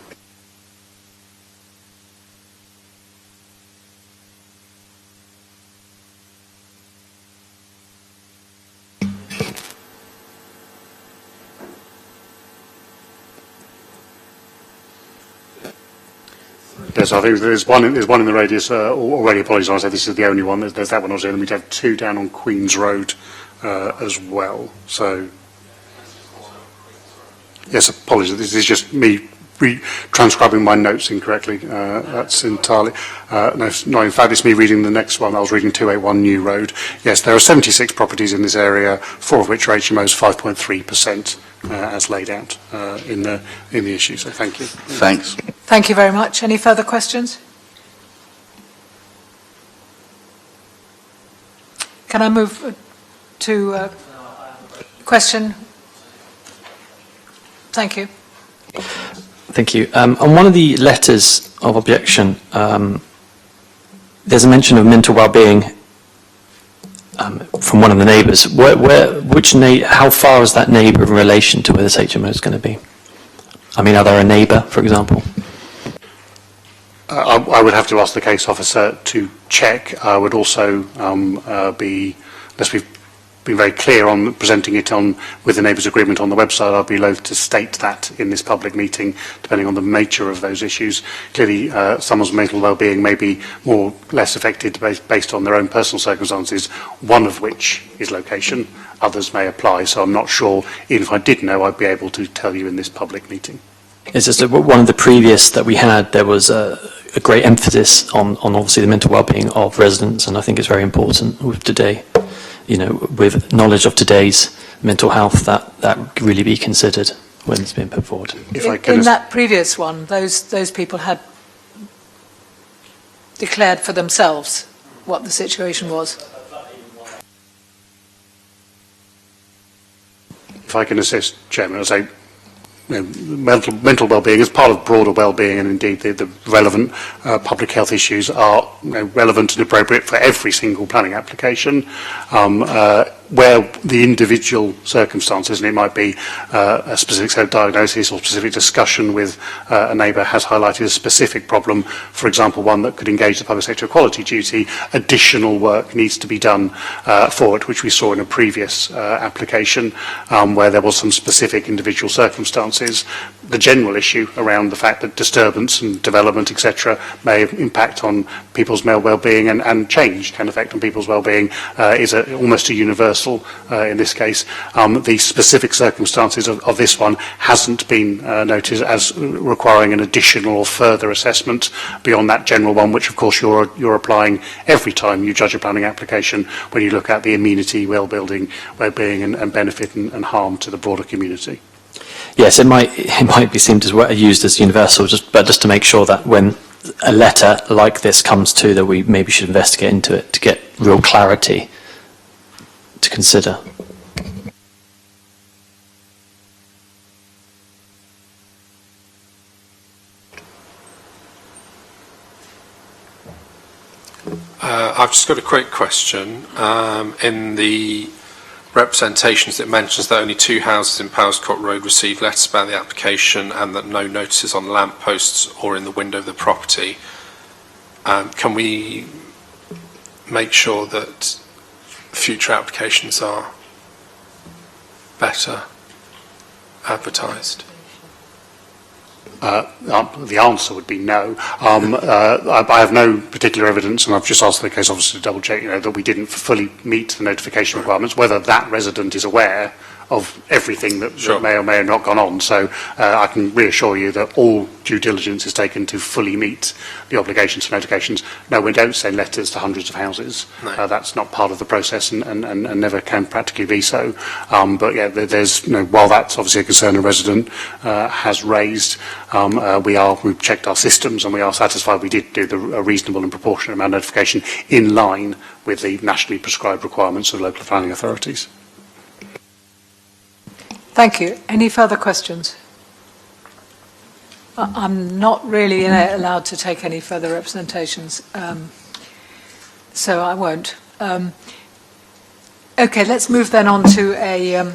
Yes, I think there's one in the radius already. Apologies, I said this is the only one. There's that one also, and we'd have 2 down on Queen's Road as well. So, yes, apologies. This is just me transcribing my notes incorrectly. That's entirely no. In fact, it's me reading the next one. I was reading 281 New Road. Yes, there are 76 properties in this area, 4 of which are HMOs, 5.3%. As laid out in the issue. So thank you. Thanks. Thank you very much. Any further questions? Can I move to question? Thank you. Thank you. On one of the letters of objection, there's a mention of mental well-being from one of the neighbours. How far is that neighbour in relation to where this HMO is going to be? I mean, are there a neighbour, for example? I would have to ask the case officer to check. I would also unless we've been very clear on presenting it with the neighbours' agreement on the website, I'd be loath to state that in this public meeting, depending on the nature of those issues. Clearly, someone's mental well-being may be more or less affected based on their own personal circumstances, one of which is location. Others may apply, so I'm not sure. Even if I did know, I'd be able to tell you in this public meeting. It's just that one of the previous that we had, there was a great emphasis on obviously the mental well-being of residents, and I think it's very important with today, with knowledge of today's mental health, that really be considered when it's being put forward. In that previous one, those people had declared for themselves what the situation was. If I can assist, Chairman, I'd say mental well-being is part of broader well-being, and indeed the relevant public health issues are relevant and appropriate for every single planning application. Where the individual circumstances, and it might be a specific set of diagnosis or specific discussion with a neighbour has highlighted a specific problem, for example, one that could engage the public sector equality duty, additional work needs to be done for it, which we saw in a previous application where there was some specific individual circumstances. The general issue around the fact that disturbance and development, etc., may impact on people's well-being and change can affect on people's well-being is almost a universal in this case. The specific circumstances of this one hasn't been noted as requiring an additional or further assessment beyond that general one, which of course you're applying every time you judge a planning application when you look at the amenity, well-being and benefit and harm to the broader community. Yes, it might be seen as used as universal, but just to make sure that when a letter like this comes to, that we maybe should investigate into it to get real clarity to consider. I've just got a quick question. In the representations, it mentions that only 2 houses in Powerscourt Road received letters about the application and that no notices on lamp posts or in the window of the property. Can we make sure that future applications are better advertised? The answer would be no. I have no particular evidence, and I've just asked the case officer to double check, that we didn't fully meet the notification requirements, whether that resident is aware of everything that, Sure. that may or may have not gone on. So I can reassure you that all due diligence is taken to fully meet the obligations for notifications. No, we don't send letters to hundreds of houses. No. That's not part of the process and never can practically be so. But yeah, there's, while that's obviously a concern a resident has raised, we've checked our systems and we are satisfied we did do a reasonable and proportionate amount of notification in line with the nationally prescribed requirements of local planning authorities. Thank you. Any further questions? I'm not really allowed to take any further representations, so I won't. Okay, let's move then on to a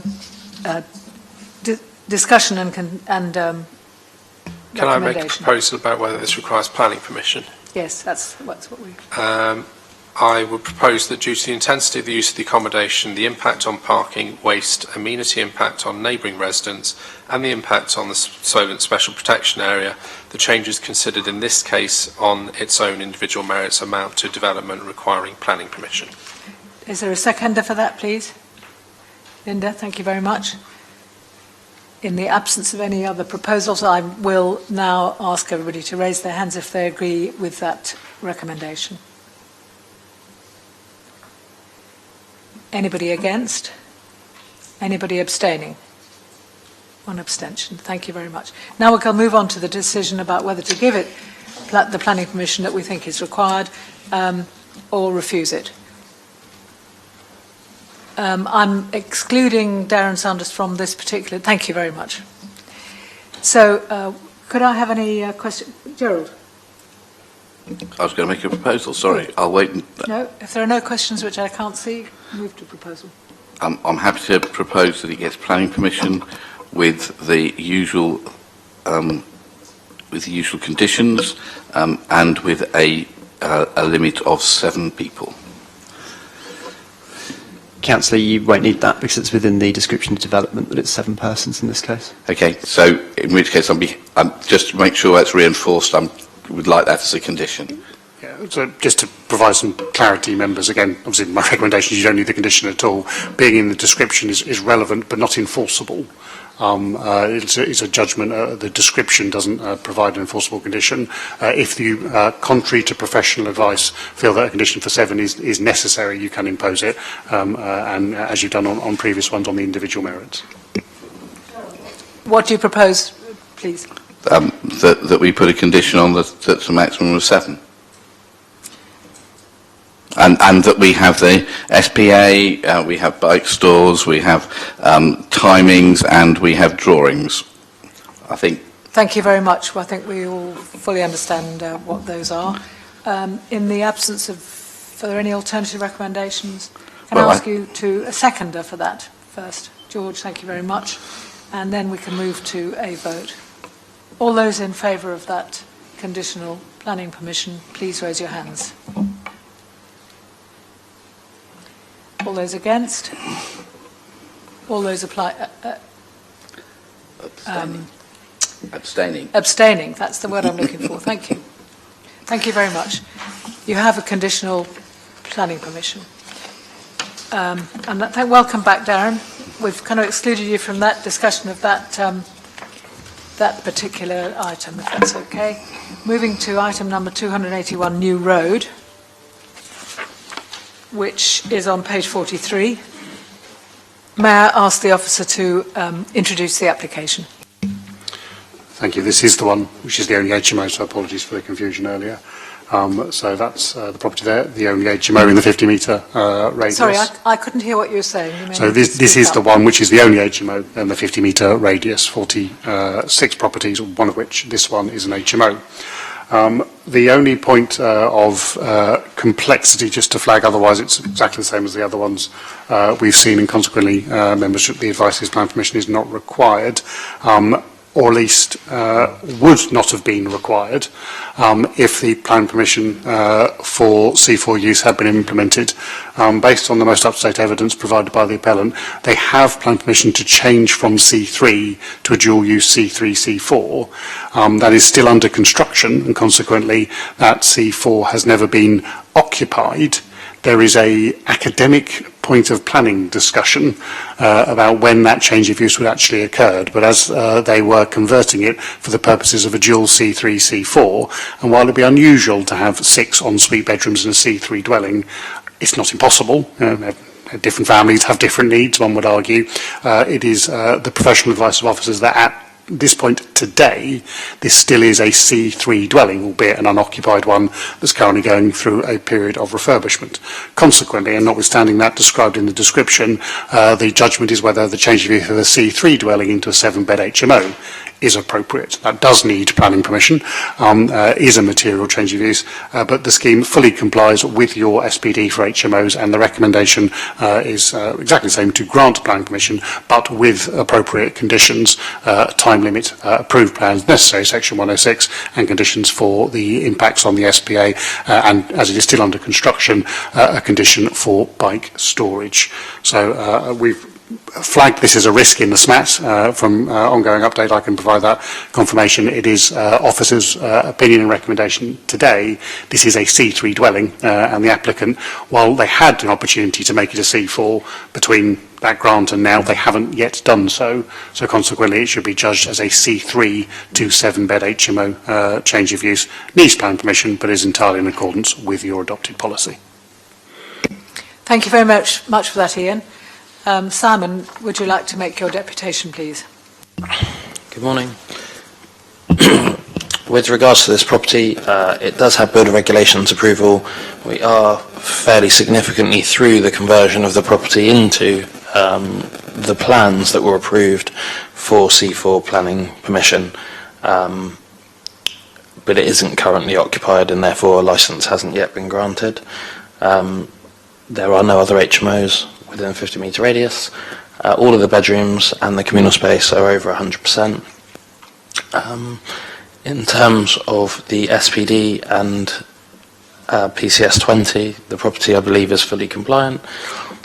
discussion and Can I make a proposal about whether this requires planning permission? Yes, that's what we... I would propose that due to the intensity of the use of the accommodation, the impact on parking, waste, amenity impact on neighbouring residents and the impact on the Solent Special Protection Area, the changes considered in this case on its own individual merits amount to development requiring planning permission. Is there a seconder for that, please? Linda, thank you very much. In the absence of any other proposals, I will now ask everybody to raise their hands if they agree with that recommendation. Anybody against? Anybody abstaining? One abstention. Thank you very much. Now we can move on to the decision about whether to give it the planning permission that we think is required or refuse it. I'm excluding Darren Sanders from this particular... Thank you very much. So could I have any questions? Gerald? I was going to make a proposal, sorry. I'll wait. No, if there are no questions which I can't see, move to proposal. I'm happy to propose that it gets planning permission with the usual conditions and with a limit of 7 people. Councillor, you won't need that because it's within the description of development that it's 7 persons in this case. Okay, so in which case, just to make sure that's reinforced, would like that as a condition. Yeah, so just to provide some clarity, members, again, obviously my recommendation is you don't need the condition at all. Being in the description is relevant but not enforceable. It's a judgment. The description doesn't provide an enforceable condition. If you, contrary to professional advice, feel that a condition for 7 is necessary, you can impose it, and as you've done on previous ones on the individual merits. What do you propose, please? That we put a condition on that's a maximum of 7. And that we have the SPA, we have bike stores, we have timings, and we have drawings, I think. Thank you very much. Well, I think we all fully understand what those are. In the absence of, are there any alternative recommendations? Can I ask you to a seconder for that first? George, thank you very much. And then we can move to a vote. All those in favour of that conditional planning permission, please raise your hands. All those against? All those Abstaining. Abstaining, that's the word I'm looking for. Thank you. Thank you very much. You have a conditional planning permission. Welcome back, Darren. We've kind of excluded you from that discussion of that that particular item, if that's okay. Moving to item number 281, New Road, which is on page 43. May I ask the officer to introduce the application? Thank you. This is the one which is the only HMO, so apologies for the confusion earlier. So that's the property there, the only HMO in the 50-metre radius. Sorry, I couldn't hear what you were saying. So this is the one which is the only HMO in the 50-metre radius, 46 properties, one of which this one is an HMO. The only point of complexity, just to flag, otherwise it's exactly the same as the other ones we've seen, and consequently membership, the advice is plan permission is not required. Or at least would not have been required if the plan permission for C4 use had been implemented. Based on the most up-to-date evidence provided by the appellant, they have plan permission to change from C3 to a dual-use C3, C4. That is still under construction, and consequently that C4 has never been occupied. There is a academic point of planning discussion about when that change of use would actually occurred, but as they were converting it for the purposes of a dual C3, C4, and while it'd be unusual to have 6 ensuite bedrooms in a C3 dwelling, it's not impossible. Different families have different needs, one would argue. It is the professional advice of officers that at this point today, this still is a C3 dwelling, albeit an unoccupied one that's currently going through a period of refurbishment. Consequently, and notwithstanding that described in the description, the judgment is whether the change of use of a C3 dwelling into a 7-bed HMO is appropriate. That does need planning permission, is a material change of use, but the scheme fully complies with your SPD for HMOs, and the recommendation is exactly the same, to grant planning permission, but with appropriate conditions, time limit, approved plans necessary, section 106, and conditions for the impacts on the SPA, and as it is still under construction, a condition for bike storage. So we've flagged this as a risk in the SMAT. From ongoing update, I can provide that confirmation. It is officers' opinion and recommendation today. This is a C3 dwelling, and the applicant, while they had an opportunity to make it a C4 between that grant and now, they haven't yet done so. So consequently, it should be judged as a C3 to 7-bed HMO change of use. Needs planning permission, but is entirely in accordance with your adopted policy. Thank you very much for that, Ian. Simon, would you like to make your deputation, please? Good morning. With regards to this property, it does have builder regulations approval. We are fairly significantly through the conversion of the property into the plans that were approved for C4 planning permission, but it isn't currently occupied, and therefore a licence hasn't yet been granted. There are no other HMOs within a 50-metre radius. All of the bedrooms and the communal space are over 100%. In terms of the SPD and PCS 20, the property, I believe, is fully compliant.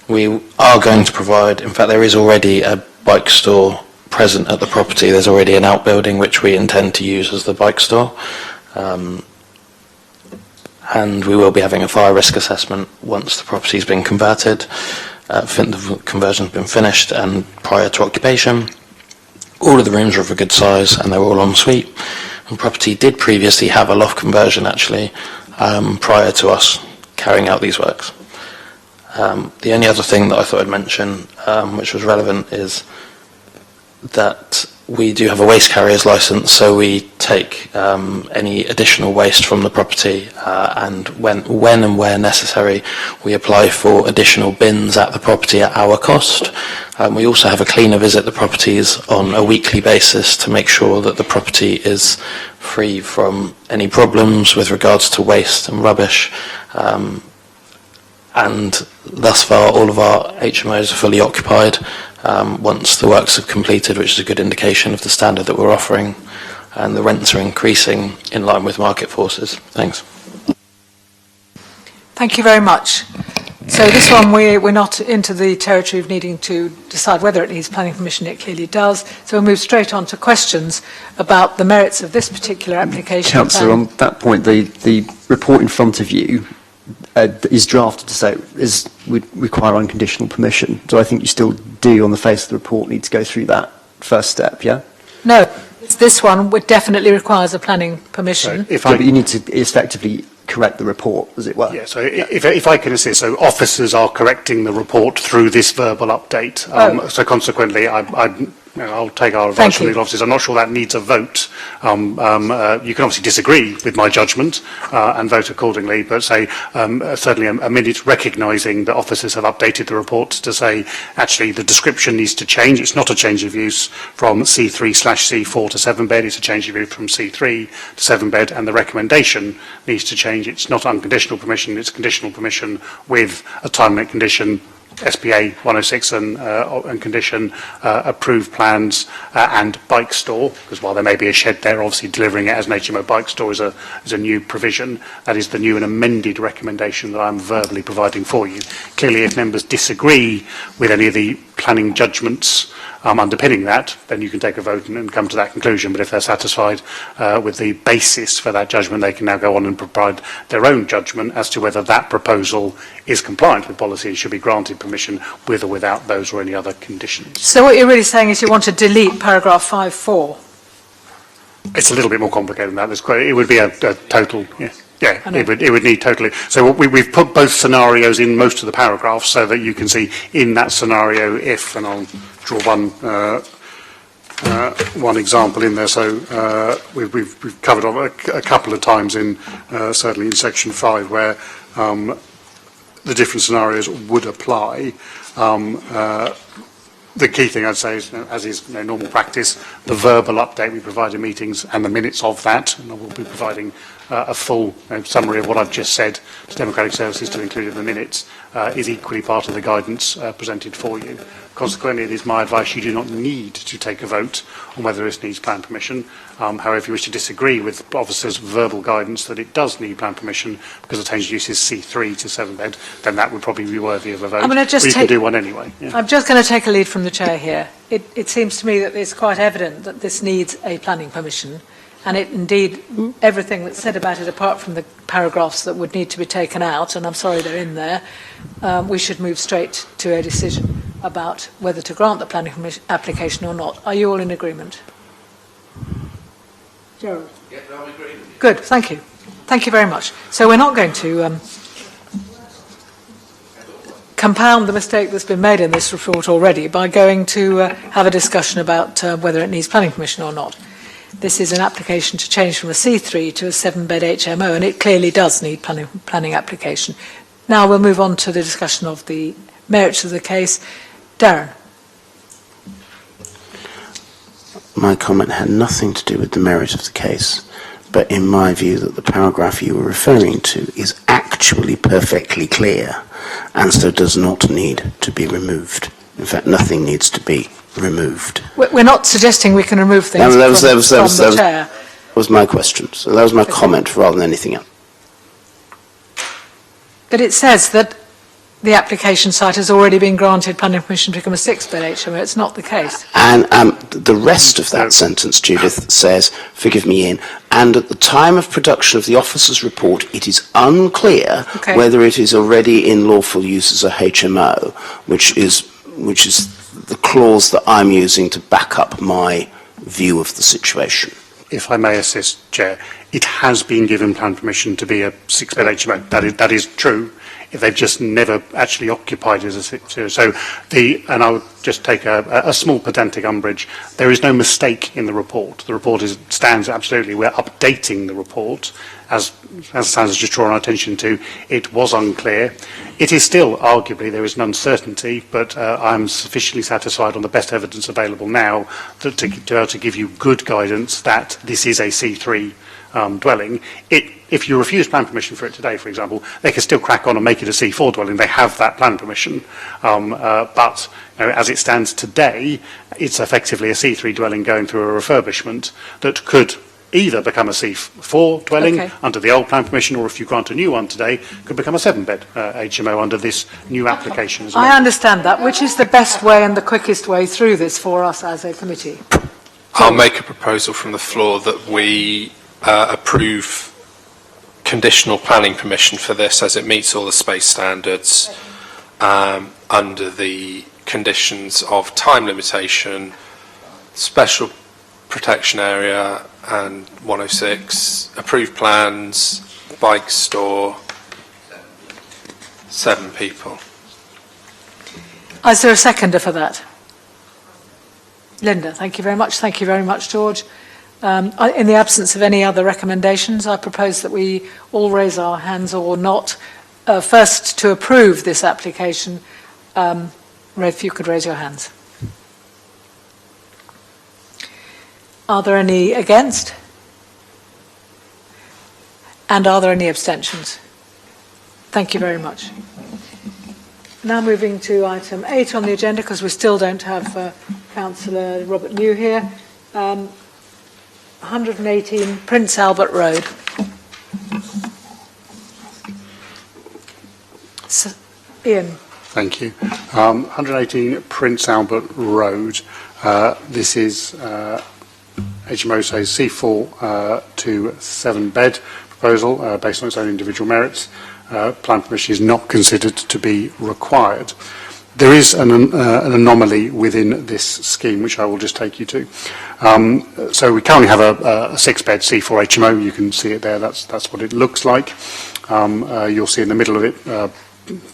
We are going to provide, in fact, there is already a bike store present at the property. There's already an outbuilding which we intend to use as the bike store. And we will be having a fire risk assessment once the property's been converted. I think the conversion's been finished and prior to occupation. All of the rooms are of a good size and they're all en suite. The property did previously have a loft conversion, actually, prior to us carrying out these works. The only other thing that I thought I'd mention, which was relevant, is that we do have a waste carrier's licence, so we take any additional waste from the property, and when and where necessary, we apply for additional bins at the property at our cost. We also have a cleaner visit the properties on a weekly basis to make sure that the property is free from any problems with regards to waste and rubbish. And thus far, all of our HMOs are fully occupied once the works have completed, which is a good indication of the standard that we're offering, and the rents are increasing in line with market forces. Thanks. Thank you very much. So this one, we're not into the territory of needing to decide whether it needs planning permission. It clearly does. So we'll move straight on to questions about the merits of this particular application. Councillor, on that point, the report in front of you is drafted to say would require unconditional permission. So I think you still do, on the face of the report, need to go through that first step, yeah? No, this one would definitely requires a planning permission. So but you need to effectively correct the report, as it were. Yeah, so if I can assist, so officers are correcting the report through this verbal update. So consequently, I'll take our advice from legal officers. I'm not sure that needs a vote. You can obviously disagree with my judgment and vote accordingly, but say certainly a minute recognising that officers have updated the report to say actually the description needs to change. It's not a change of use from C3/C4 to 7-bed. It's a change of use from C3 to 7-bed, and the recommendation needs to change. It's not unconditional permission. It's conditional permission with a time-limit condition. SPA 106 and condition approved plans and bike store, because while there may be a shed there, obviously delivering it as an HMO bike store is a new provision. That is the new and amended recommendation that I'm verbally providing for you. Clearly, if members disagree with any of the planning judgments underpinning that, then you can take a vote and come to that conclusion. But if they're satisfied with the basis for that judgment, they can now go on and provide their own judgment as to whether that proposal is compliant with policy and should be granted permission with or without those or any other conditions. So what you're really saying is you want to delete paragraph 5.4? It's a little bit more complicated than that. It would be a total, yeah, it would need totally. So we've put both scenarios in most of the paragraphs so that you can see in that scenario if, and I'll draw one example in there. So we've covered a couple of times in certainly in section 5 where the different scenarios would apply. The key thing I'd say is, as is normal practice, the verbal update we provide in meetings and the minutes of that, and I will be providing a full summary of what I've just said to Democratic Services to include in the minutes, is equally part of the guidance presented for you. Consequently, it is my advice you do not need to take a vote on whether this needs plan permission. However, if you wish to disagree with officers' verbal guidance that it does need plan permission because the change of use is C3 to 7-bed, then that would probably be worthy of a vote. You can do one anyway. Yeah. I'm just going to take a lead from the chair here. It seems to me that it's quite evident that this needs a planning permission, and indeed everything that's said about it, apart from the paragraphs that would need to be taken out, and I'm sorry they're in there, we should move straight to a decision about whether to grant the planning application or not. Are you all in agreement? Gerald? Yeah, I'm agreeing. Good, thank you. Thank you very much. So we're not going to compound the mistake that's been made in this report already by going to have a discussion about whether it needs planning permission or not. This is an application to change from a C3 to a 7-bed HMO, and it clearly does need planning application. Now we'll move on to the discussion of the merits of the case. Darren. My comment had nothing to do with the merit of the case, but in my view that the paragraph you were referring to is actually perfectly clear and so does not need to be removed. In fact, nothing needs to be removed. We're not suggesting we can remove things from the chair. That was my question. So that was my comment rather than anything else. But it says that the application site has already been granted planning permission to become a 6-bed HMO. It's not the case. And the rest of that sentence, Judith, says, forgive me, Ian, and at the time of production of the officer's report, it is unclear whether it is already in lawful use as a HMO, which is the clause that I'm using to back up my view of the situation. If I may assist, Chair, it has been given plan permission to be a 6-bed HMO. That is true. if they've just never actually occupied it as a so and I would just take a small pedantic umbrage. There is no mistake in the report. The report stands absolutely. We're updating the report as Sans has just drawn our attention to. It was unclear. It is still arguably there is an uncertainty, but I'm sufficiently satisfied on the best evidence available now to be able to give you good guidance that this is a C3 dwelling. If you refuse plan permission for it today, for example, they can still crack on and make it a C4 dwelling. They have that plan permission. But as it stands today, it's effectively a C3 dwelling going through a refurbishment that could either become a C4 dwelling under the old plan permission, or if you grant a new one today, could become a 7-bed HMO under this new application as well. I understand that. Which is the best way and the quickest way through this for us as a committee? I'll make a proposal from the floor that we approve conditional planning permission for this as it meets all the space standards under the conditions of time limitation, special protection area and 106, approved plans, bike store, 7 people. Is there a seconder for that? Linda, thank you very much. Thank you very much, George. In the absence of any other recommendations, I propose that we all raise our hands or not. First, to approve this application, if you could raise your hands. Are there any against? And are there any abstentions? Thank you very much. Now moving to item 8 on the agenda, because we still don't have Councillor Robert New here. 118 Prince Albert Road. So, Ian. Thank you. 118 Prince Albert Road. This is HMO says C4 to 7-bed proposal based on its own individual merits. Plan permission is not considered to be required. There is an anomaly within this scheme, which I will just take you to. So we currently have a 6-bed C4 HMO. You can see it there. That's what it looks like. You'll see in the middle of it,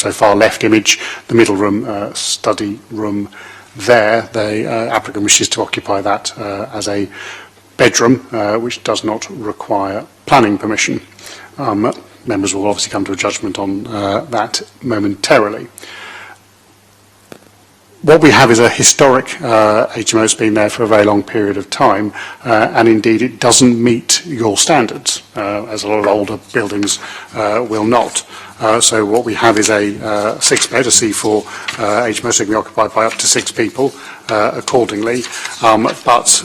so far left image, the middle room, study room there. The applicant wishes to occupy that as a bedroom, which does not require planning permission. Members will obviously come to a judgment on that momentarily. What we have is a historic HMO that's been there for a very long period of time, and indeed it doesn't meet your standards, as a lot of older buildings will not. So what we have is a 6-bed, a C4 HMO, so it can be occupied by up to 6 people accordingly, but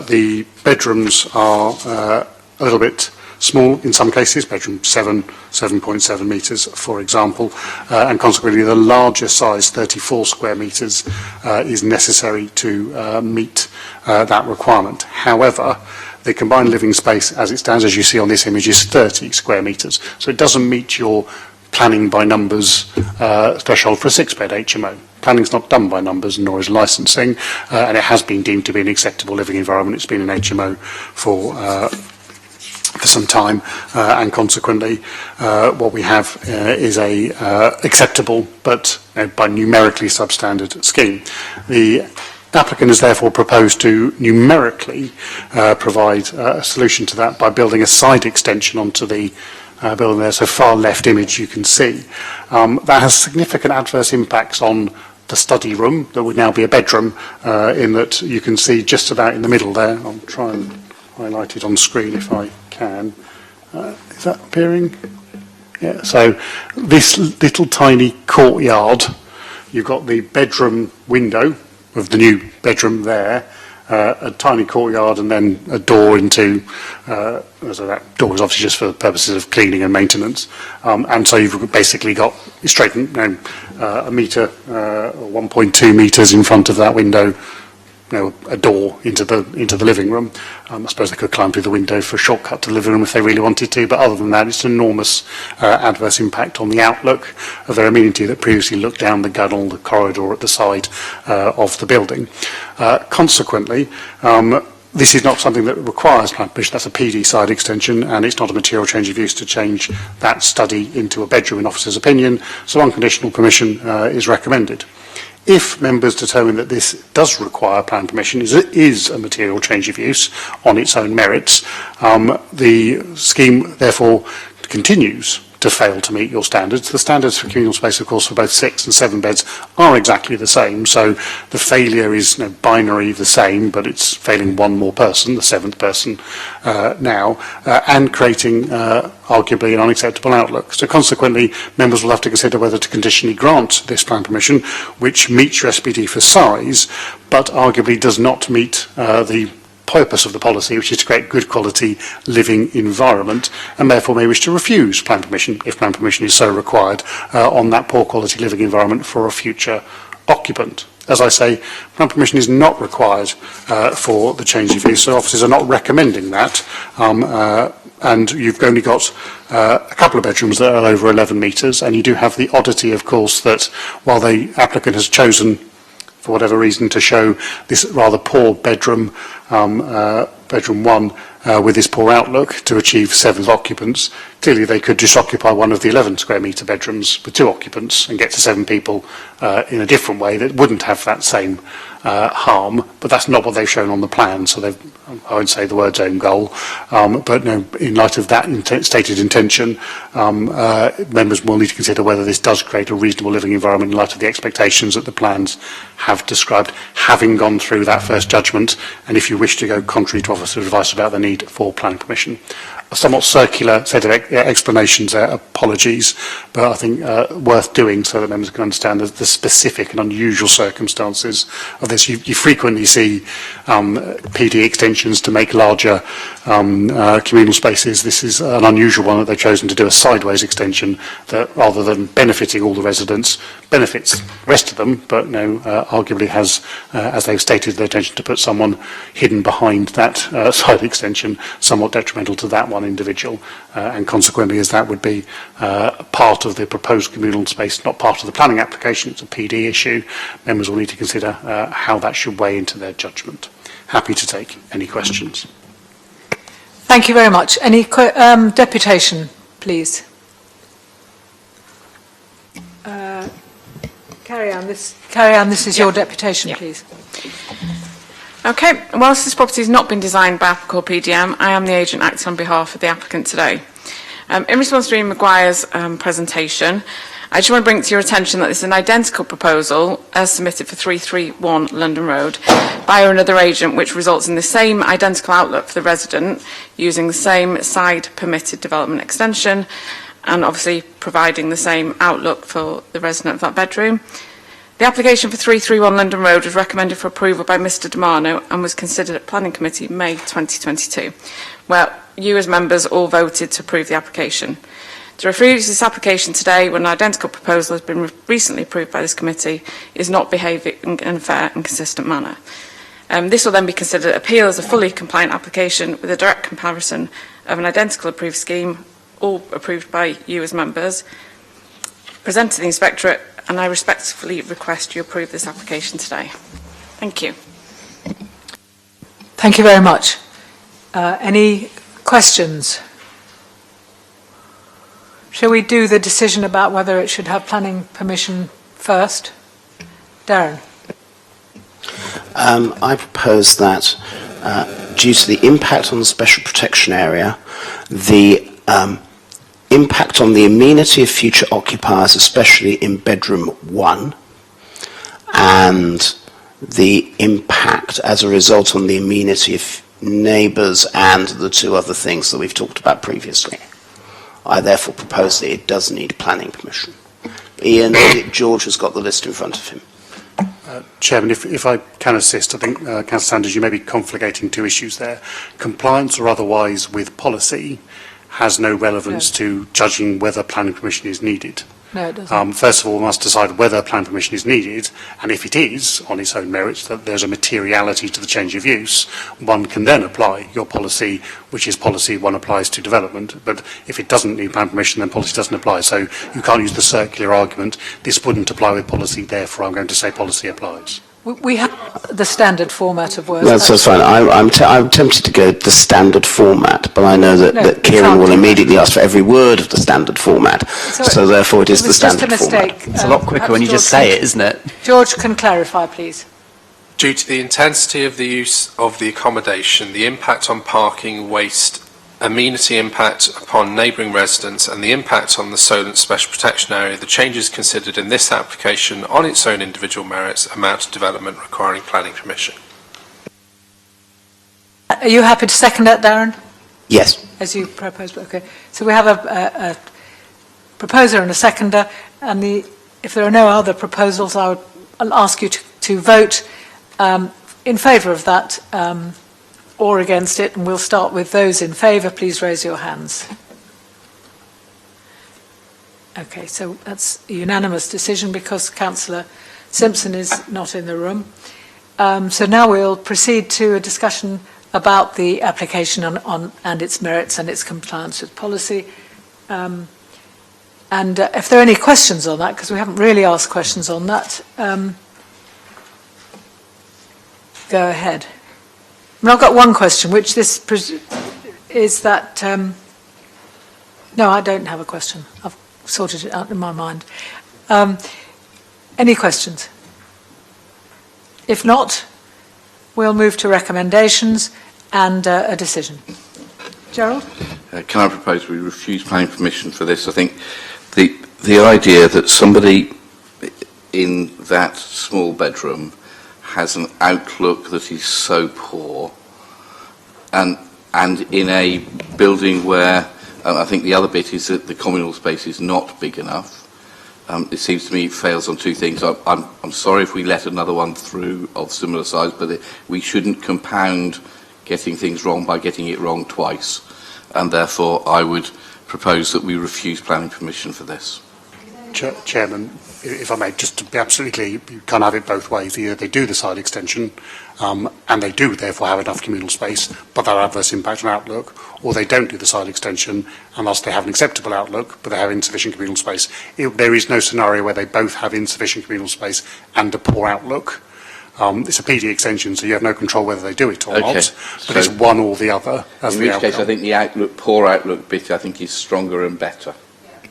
the bedrooms are a little bit small in some cases, bedroom 7.7 metres, for example, and consequently the larger size, 34 square metres, is necessary to meet that requirement. However, the combined living space, as it stands, as you see on this image, is 30 square metres, so it doesn't meet your planning by numbers threshold for a 6-bed HMO. Planning's not done by numbers, nor is licensing, and it has been deemed to be an acceptable living environment. It's been an HMO for some time, and consequently what we have is a acceptable but by numerically substandard scheme. The applicant has therefore proposed to numerically provide a solution to that by building a side extension onto the building there. So far left image you can see. That has significant adverse impacts on the study room that would now be a bedroom, in that you can see just about in the middle there. I'll try and highlight it on screen if I can. Is that appearing? Yeah, so this little tiny courtyard, you've got the bedroom window of the new bedroom there, a tiny courtyard and then a door into, so that door is obviously just for the purposes of cleaning and maintenance, and so you've basically got straight a metre, 1.2 metres in front of that window, a door into the living room. I suppose they could climb through the window for a shortcut to the living room if they really wanted to, but other than that, it's an enormous adverse impact on the outlook of their amenity that previously looked down the gunnel, the corridor at the side of the building. Consequently, This is not something that requires planning permission. That's a PD side extension, and it's not a material change of use to change that study into a bedroom in officer's opinion, so unconditional permission is recommended. If members determine that this does require planning permission, is a material change of use on its own merits, the scheme therefore continues to fail to meet your standards. The standards for communal space, of course, for both 6 and 7 beds are exactly the same, so the failure is binary the same, but it's failing one more person, the 7th person now, and creating arguably an unacceptable outlook. So consequently, members will have to consider whether to conditionally grant this plan permission, which meets your SPD for size, but arguably does not meet the purpose of the policy, which is to create good quality living environment, and therefore may wish to refuse plan permission, if plan permission is so required, on that poor quality living environment for a future occupant. As I say, plan permission is not required for the change of use, so officers are not recommending that, and you've only got a couple of bedrooms that are over 11 metres, and you do have the oddity, of course, that while the applicant has chosen for whatever reason, to show this rather poor bedroom, bedroom 1, with this poor outlook to achieve 7 occupants. Clearly, they could just occupy one of the 11 square metre bedrooms with 2 occupants and get to 7 people in a different way that wouldn't have that same harm, but that's not what they've shown on the plan, so I won't say the words own goal, but no, in light of that stated intention, members will need to consider whether this does create a reasonable living environment in light of the expectations that the plans have described, having gone through that first judgment, and if you wish to go contrary to officer advice about the need for planning permission. A somewhat circular set of explanations there, apologies, but I think worth doing so that members can understand the specific and unusual circumstances of this. You frequently see PD extensions to make larger communal spaces. This is an unusual one that they've chosen to do a sideways extension that, rather than benefiting all the residents, benefits the rest of them, but arguably has, as they've stated their intention to put someone hidden behind that side extension, somewhat detrimental to that one individual, and consequently, as that would be part of the proposed communal space, not part of the planning application, it's a PD issue, members will need to consider how that should weigh into their judgment. Happy to take any questions. Thank you very much. Any deputation, please? Carry on. This is your deputation, please. Okay, whilst this property has not been designed by APIC or PDM, I am the agent acting on behalf of the applicant today. In response to Ian Maguire's presentation, I just want to bring to your attention that this is an identical proposal as submitted for 331 London Road by another agent, which results in the same identical outlook for the resident, using the same side permitted development extension, and obviously providing the same outlook for the resident of that bedroom. The application for 331 London Road was recommended for approval by Mr Damano and was considered at Planning Committee May 2022, where you as members all voted to approve the application. To refuse this application today when an identical proposal has been recently approved by this committee is not behaving in a fair and consistent manner. This will then be considered appeal as a fully compliant application with a direct comparison of an identical approved scheme, all approved by you as members, presented to the Inspectorate, and I respectfully request you approve this application today. Thank you. Thank you very much. Any questions? Shall we do the decision about whether it should have planning permission first? Darren. I propose that due to the impact on the special protection area, the impact on the amenity of future occupiers, especially in bedroom 1, and the impact as a result on the amenity of neighbours and the 2 other things that we've talked about previously. I therefore propose that it does need planning permission. Ian, George has got the list in front of him. Chairman, if I can assist, I think, Councillor Sanders, you may be conflating 2 issues there. Compliance or otherwise with policy has no relevance to judging whether planning permission is needed. No, it doesn't. First of all, we must decide whether planning permission is needed, and if it is, on its own merits, that there's a materiality to the change of use, one can then apply your policy, which is policy one applies to development, but if it doesn't need planning permission, then policy doesn't apply. So you can't use the circular argument, this wouldn't apply with policy, therefore I'm going to say policy applies. We have the standard format of words. That's fine. I'm tempted to go the standard format, but I know that, No, that Kieran will immediately ask for every word of the standard format. So therefore it is the standard just a format. mistake. It's a lot quicker when you just say it, isn't it? George can clarify, please. Due to the intensity of the use of the accommodation, the impact on parking, waste, amenity impact upon neighbouring residents and the impact on the Solent Special Protection Area, the changes considered in this application on its own individual merits amount to development requiring planning permission. Are you happy to second that, Darren? Yes. As you proposed? Okay. So we have a proposer and a seconder, and if there are no other proposals, I'll ask you to vote in favour of that or against it, and we'll start with those in favour. Please raise your hands. Okay, so that's a unanimous decision because Councillor Simpson is not in the room. So now we'll proceed to a discussion about the application and its merits and its compliance with policy. And if there are any questions on that, because we haven't really asked questions on that, go ahead. I've got one question, which this is that... no, I don't have a question. I've sorted it out in my mind. Any questions? If not, we'll move to recommendations and a decision. Gerald? Can I propose we refuse planning permission for this? I think the idea that somebody in that small bedroom has an outlook that is so poor, and in a building where I think the other bit is that the communal space is not big enough. It seems to me it fails on two things. I'm sorry if we let another one through of similar size, but we shouldn't compound getting things wrong by getting it wrong twice, and therefore I would propose that we refuse planning permission for this. Chairman, if I may, just to be absolutely clear, you can't have it both ways. Either they do the side extension, and they do therefore have enough communal space, but that adverse impact on outlook, or they don't do the side extension, and thus they have an acceptable outlook, but they have insufficient communal space. There is no scenario where they both have insufficient communal space and a poor outlook. It's a PD extension, so you have no control whether they do it or not, but it's one or the other as in the which outcome. case I think the poor outlook bit I think is stronger and better.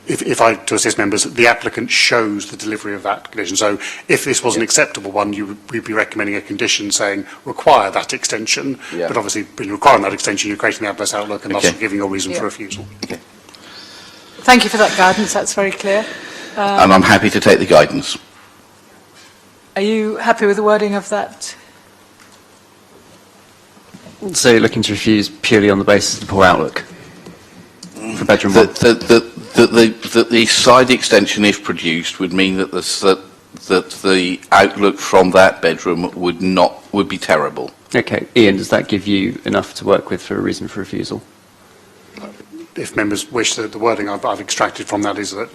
If I, to assist members, the applicant shows the delivery of that condition. So if this was an acceptable one, we'd be recommending a condition saying require that extension, but obviously in requiring that extension, you're creating the adverse outlook and thus giving your reason for refusal. Thank you for that guidance, that's very clear. And I'm happy to take the guidance. Are you happy with the wording of that? So you're looking to refuse purely on the basis of the poor outlook for bedroom one? That the side extension, if produced, would mean that the outlook from that bedroom would be terrible. Okay, Ian, does that give you enough to work with for a reason for refusal? If members wish, the wording I've extracted from that is that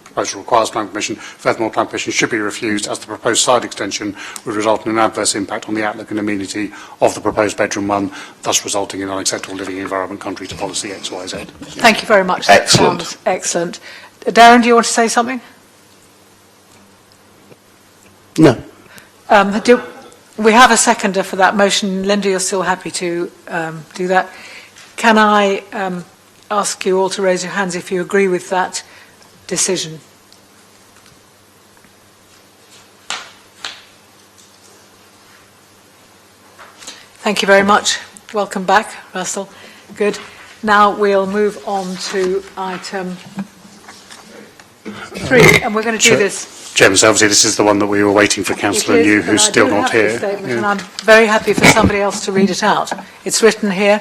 proposal requires planning permission. Furthermore, planning permission should be refused as the proposed side extension would result in an adverse impact on the outlook and amenity of the proposed bedroom one, thus resulting in unacceptable living environment contrary to policy XYZ. Thank you very much. Excellent. That sounds excellent. Darren, do you want to say something? No. We have a seconder for that motion. Linda, you're still happy to do that. Can I ask you all to raise your hands if you agree with that decision? Thank you very much. Welcome back, Russell. Good. Now we'll move on to item 3, and we're going to do this. Chairman, so obviously this is the one that we were waiting for Councillor New, who's still not here. And I'm very happy for somebody else to read it out. It's written here.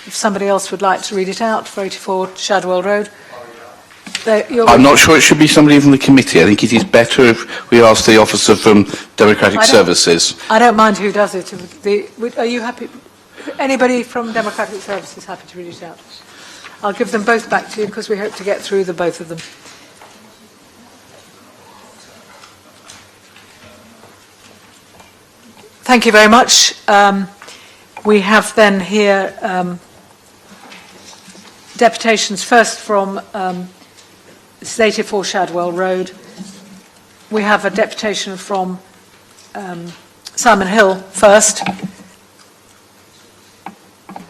If somebody else would like to read it out, for 84 Shadwell Road. I'm not sure it should be somebody from the committee. I think it is better if we ask the officer from Democratic Services. I don't mind who does it. Are you happy? Anybody from Democratic Services happy to read it out? I'll give them both back to you because we hope to get through the both of them. Thank you very much. We have then here deputations first from 84 Shadwell Road. We have a deputation from Simon Hill first.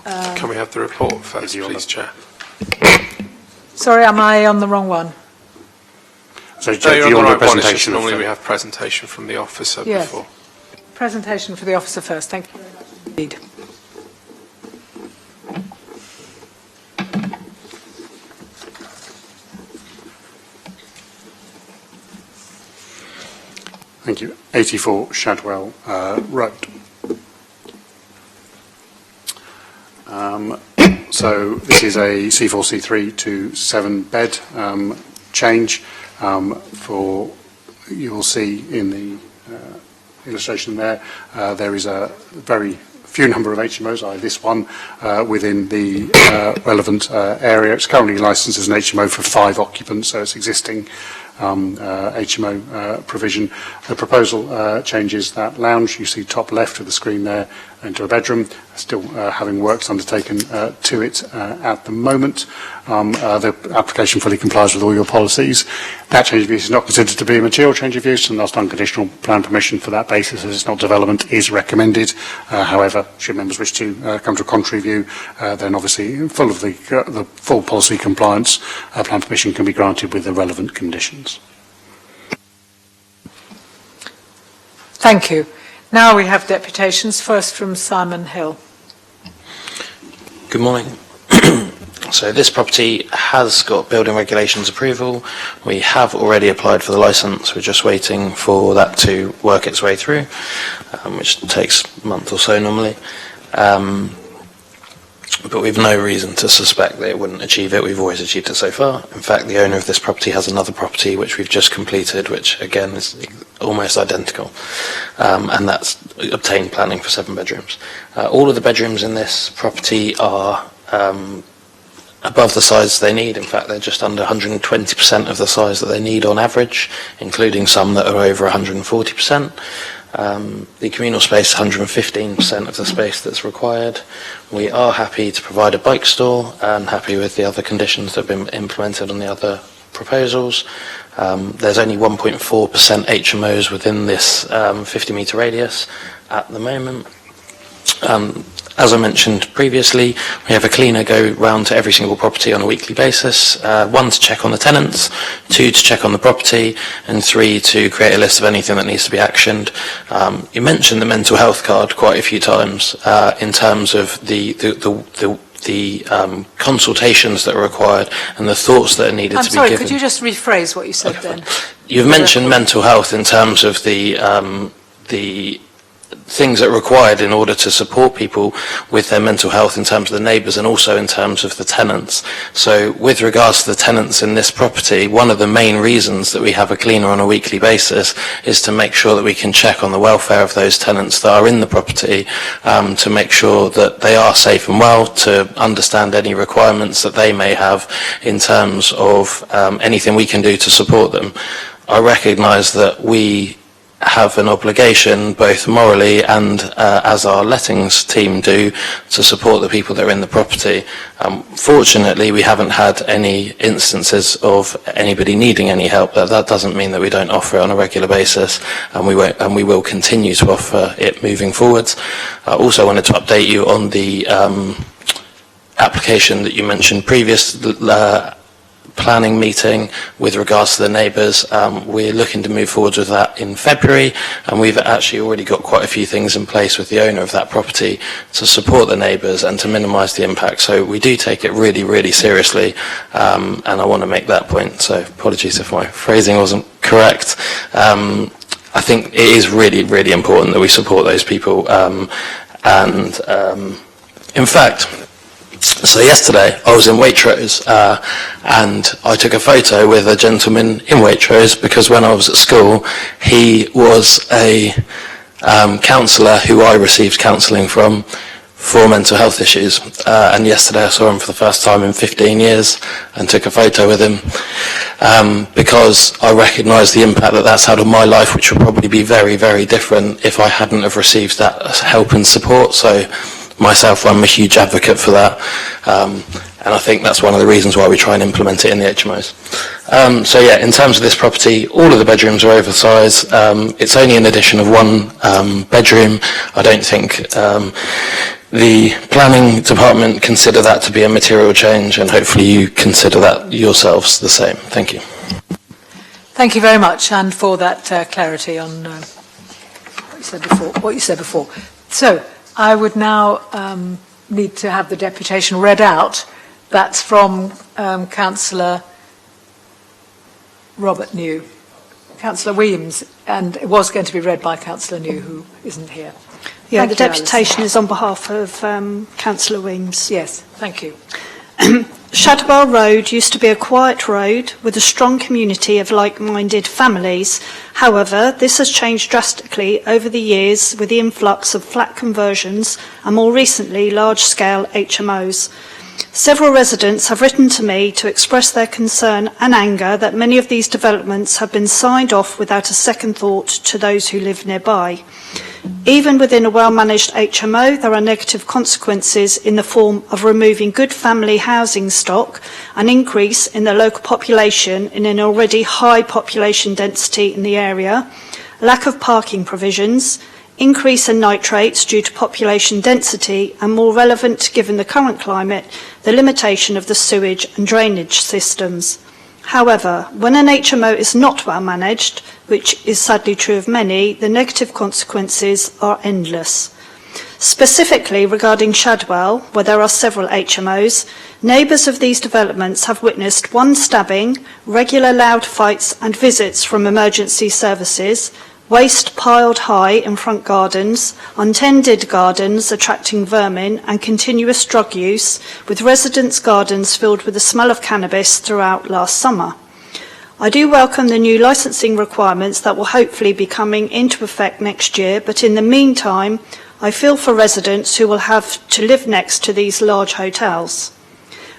Can we have the report first, please, Chair? Sorry, am I on the wrong one? So, No, you're on do you the want a right one. It's just presentation? normally we have presentation from the officer Yes. before. Presentation for the officer first. Thank you very much indeed. Thank you. 84 Shadwell Road. So this is a C4, C3 to 7 bed change for, you will see in the illustration there, there is a very few number of HMOs, this one, within the relevant area. It's currently licensed as an HMO for 5 occupants, so it's existing HMO provision. The proposal changes that lounge you see top left of the screen there into a bedroom, still having works undertaken to it at the moment. The application fully complies with all your policies. That change of use is not considered to be a material change of use, and thus unconditional plan permission for that basis, as it's not development, is recommended. However, should members wish to come to a contrary view, then obviously full of the full policy compliance, plan permission can be granted with the relevant conditions. Thank you. Now we have deputations, first from Simon Hill. Good morning. So this property has got building regulations approval. We have already applied for the licence. We're just waiting for that to work its way through, which takes a month or so normally. But we've no reason to suspect that it wouldn't achieve it. We've always achieved it so far. In fact, the owner of this property has another property which we've just completed, which again is almost identical, and that's obtained planning for 7 bedrooms. All of the bedrooms in this property are above the size they need. In fact, they're just under 120% of the size that they need on average, including some that are over 140%. The communal space, 115% of the space that's required. We are happy to provide a bike store and happy with the other conditions that have been implemented on the other proposals. There's only 1.4% HMOs within this 50-metre radius at the moment. As I mentioned previously, we have a cleaner go round to every single property on a weekly basis, 1 to check on the tenants, 2 to check on the property, and 3 to create a list of anything that needs to be actioned. You mentioned the mental health card quite a few times in terms of the consultations that are required and the thoughts that are needed to be given. I'm sorry, could you just rephrase what you said then? You've mentioned mental health in terms of the things that are required in order to support people with their mental health in terms of the neighbours and also in terms of the tenants. So with regards to the tenants in this property, one of the main reasons that we have a cleaner on a weekly basis is to make sure that we can check on the welfare of those tenants that are in the property, to make sure that they are safe and well, to understand any requirements that they may have in terms of anything we can do to support them. I recognise that we have an obligation, both morally and as our lettings team do, to support the people that are in the property. Fortunately, we haven't had any instances of anybody needing any help. That doesn't mean that we don't offer it on a regular basis, and we will continue to offer it moving forwards. I also wanted to update you on the application that you mentioned previous planning meeting with regards to the neighbours. We're looking to move forward with that in February, and we've actually already got quite a few things in place with the owner of that property to support the neighbours and to minimise the impact. So we do take it really, really seriously, and I want to make that point. So apologies if my phrasing wasn't correct. I think it is really, really important that we support those people, in fact, so yesterday I was in Waitrose and I took a photo with a gentleman in Waitrose because when I was at school he was a counsellor who I received counselling from for mental health issues, and yesterday I saw him for the first time in 15 years and took a photo with him because I recognise the impact that that's had on my life, which would probably be very, very different if I hadn't have received that help and support. So myself, I'm a huge advocate for that. And I think that's one of the reasons why we try and implement it in the HMOs. So yeah, in terms of this property, all of the bedrooms are oversized. It's only an addition of one bedroom. I don't think the planning department consider that to be a material change, and hopefully you consider that yourselves the same. Thank you. Thank you very much, and for that clarity on what you said before. So I would now need to have the deputation read out. That's from Councillor Robert New. Councillor Williams, and it was going to be read by Councillor New, who isn't here. Yeah, Thank the you, deputation is on behalf of Councillor Weems. Yes, thank you. Shadwell Road used to be a quiet road with a strong community of like-minded families. However, this has changed drastically over the years with the influx of flat conversions and more recently large-scale HMOs. Several residents have written to me to express their concern and anger that many of these developments have been signed off without a second thought to those who live nearby. Even within a well-managed HMO, there are negative consequences in the form of removing good family housing stock, an increase in the local population in an already high population density in the area, lack of parking provisions, increase in nitrates due to population density, and more relevant given the current climate, the limitation of the sewage and drainage systems. However, when an HMO is not well managed, which is sadly true of many, the negative consequences are endless. Specifically regarding Shadwell, where there are several HMOs, neighbours of these developments have witnessed one stabbing, regular loud fights and visits from emergency services, waste piled high in front gardens, untended gardens attracting vermin, and continuous drug use, with residents' gardens filled with the smell of cannabis throughout last summer. I do welcome the new licensing requirements that will hopefully be coming into effect next year, but in the meantime, I feel for residents who will have to live next to these large hotels.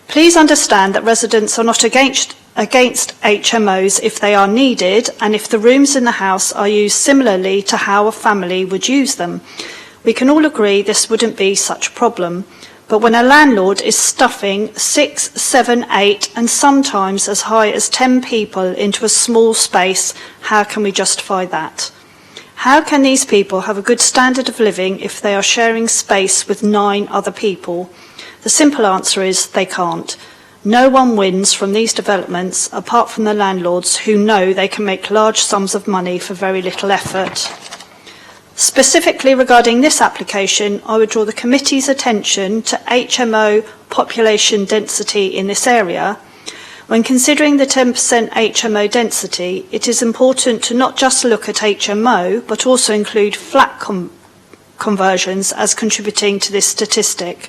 Please understand that residents are not against HMOs if they are needed and if the rooms in the house are used similarly to how a family would use them. We can all agree this wouldn't be such a problem. But when a landlord is stuffing 6, 7, 8 and sometimes as high as 10 people into a small space, how can we justify that? How can these people have a good standard of living if they are sharing space with 9 other people? The simple answer is they can't. No one wins from these developments apart from the landlords who know they can make large sums of money for very little effort. Specifically regarding this application, I would draw the committee's attention to HMO population density in this area. When considering the 10% HMO density, it is important to not just look at HMO, but also include flat conversions as contributing to this statistic.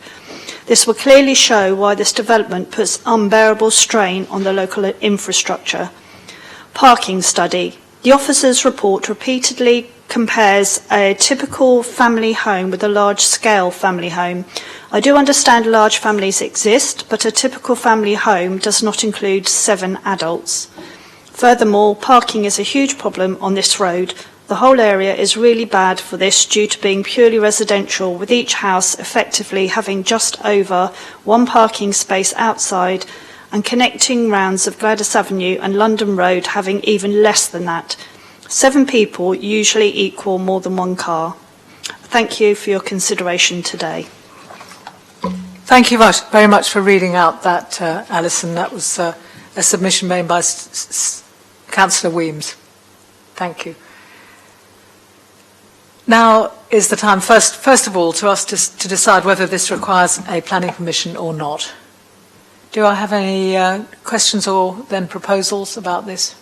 This will clearly show why this development puts unbearable strain on the local infrastructure. Parking study. The officer's report repeatedly compares a typical family home with a large-scale family home. I do understand large families exist, but a typical family home does not include 7 adults. Furthermore, parking is a huge problem on this road. The whole area is really bad for this due to being purely residential, with each house effectively having just over 1 parking space outside and connecting rounds of Gladys Avenue and London Road having even less than that. 7 people usually equal more than 1 car. Thank you for your consideration today. Thank you very much for reading out that, Alison. That was a submission made by Councillor Weems. Thank you. Now is the time, first of all, to us to decide whether this requires a planning permission or not. Do I have any questions or then proposals about this?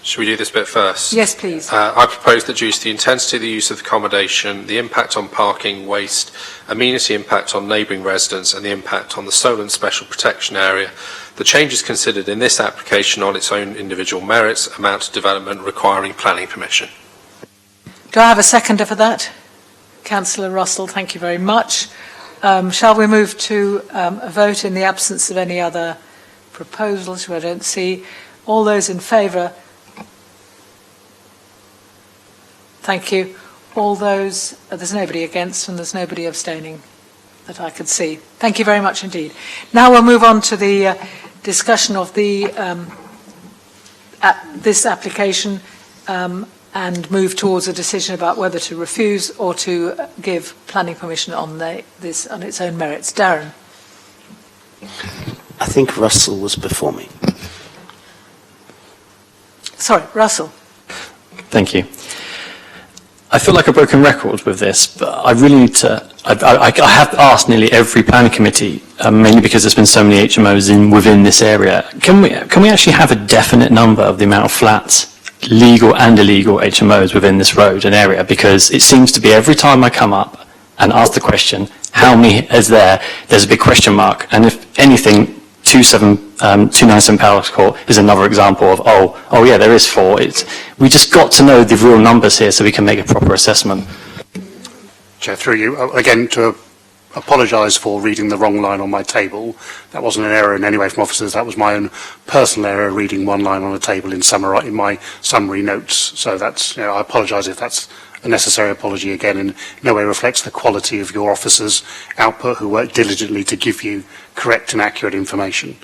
Should we do this bit first? Yes, please. I propose that due to the intensity of the use of accommodation, the impact on parking, waste, amenity impact on neighbouring residents and the impact on the Solent Special Protection Area, the changes considered in this application on its own individual merits amount to development requiring planning permission. Do I have a seconder for that? Councillor Russell, thank you very much. Shall we move to a vote in the absence of any other proposals, which I don't see? All those in favour? Thank you. All those, there's nobody against and there's nobody abstaining that I could see. Thank you very much indeed. Now we'll move on to the discussion of the this application and move towards a decision about whether to refuse or to give planning permission on this on its own merits. Darren. I think Russell was before me. Sorry, Russell. Thank you. I feel like a broken record with this, but I really need to. I have asked nearly every planning committee, mainly because there's been so many HMOs within this area. Can we actually have a definite number of the amount of flats, legal and illegal HMOs within this road and area? Because it seems to be every time I come up and ask the question, how many is there? There's a big question mark, and if anything, 297 Palace Court is another example of, oh yeah, there is 4. We just got to know the real numbers here so we can make a proper assessment. Chair, through you, again, to apologise for reading the wrong line on my table. That wasn't an error in any way from officers. That was my own personal error, reading one line on a table in my summary notes. So that's, I apologise if that's a necessary apology again, and in no way reflects the quality of your officers' output who work diligently to give you correct and accurate information.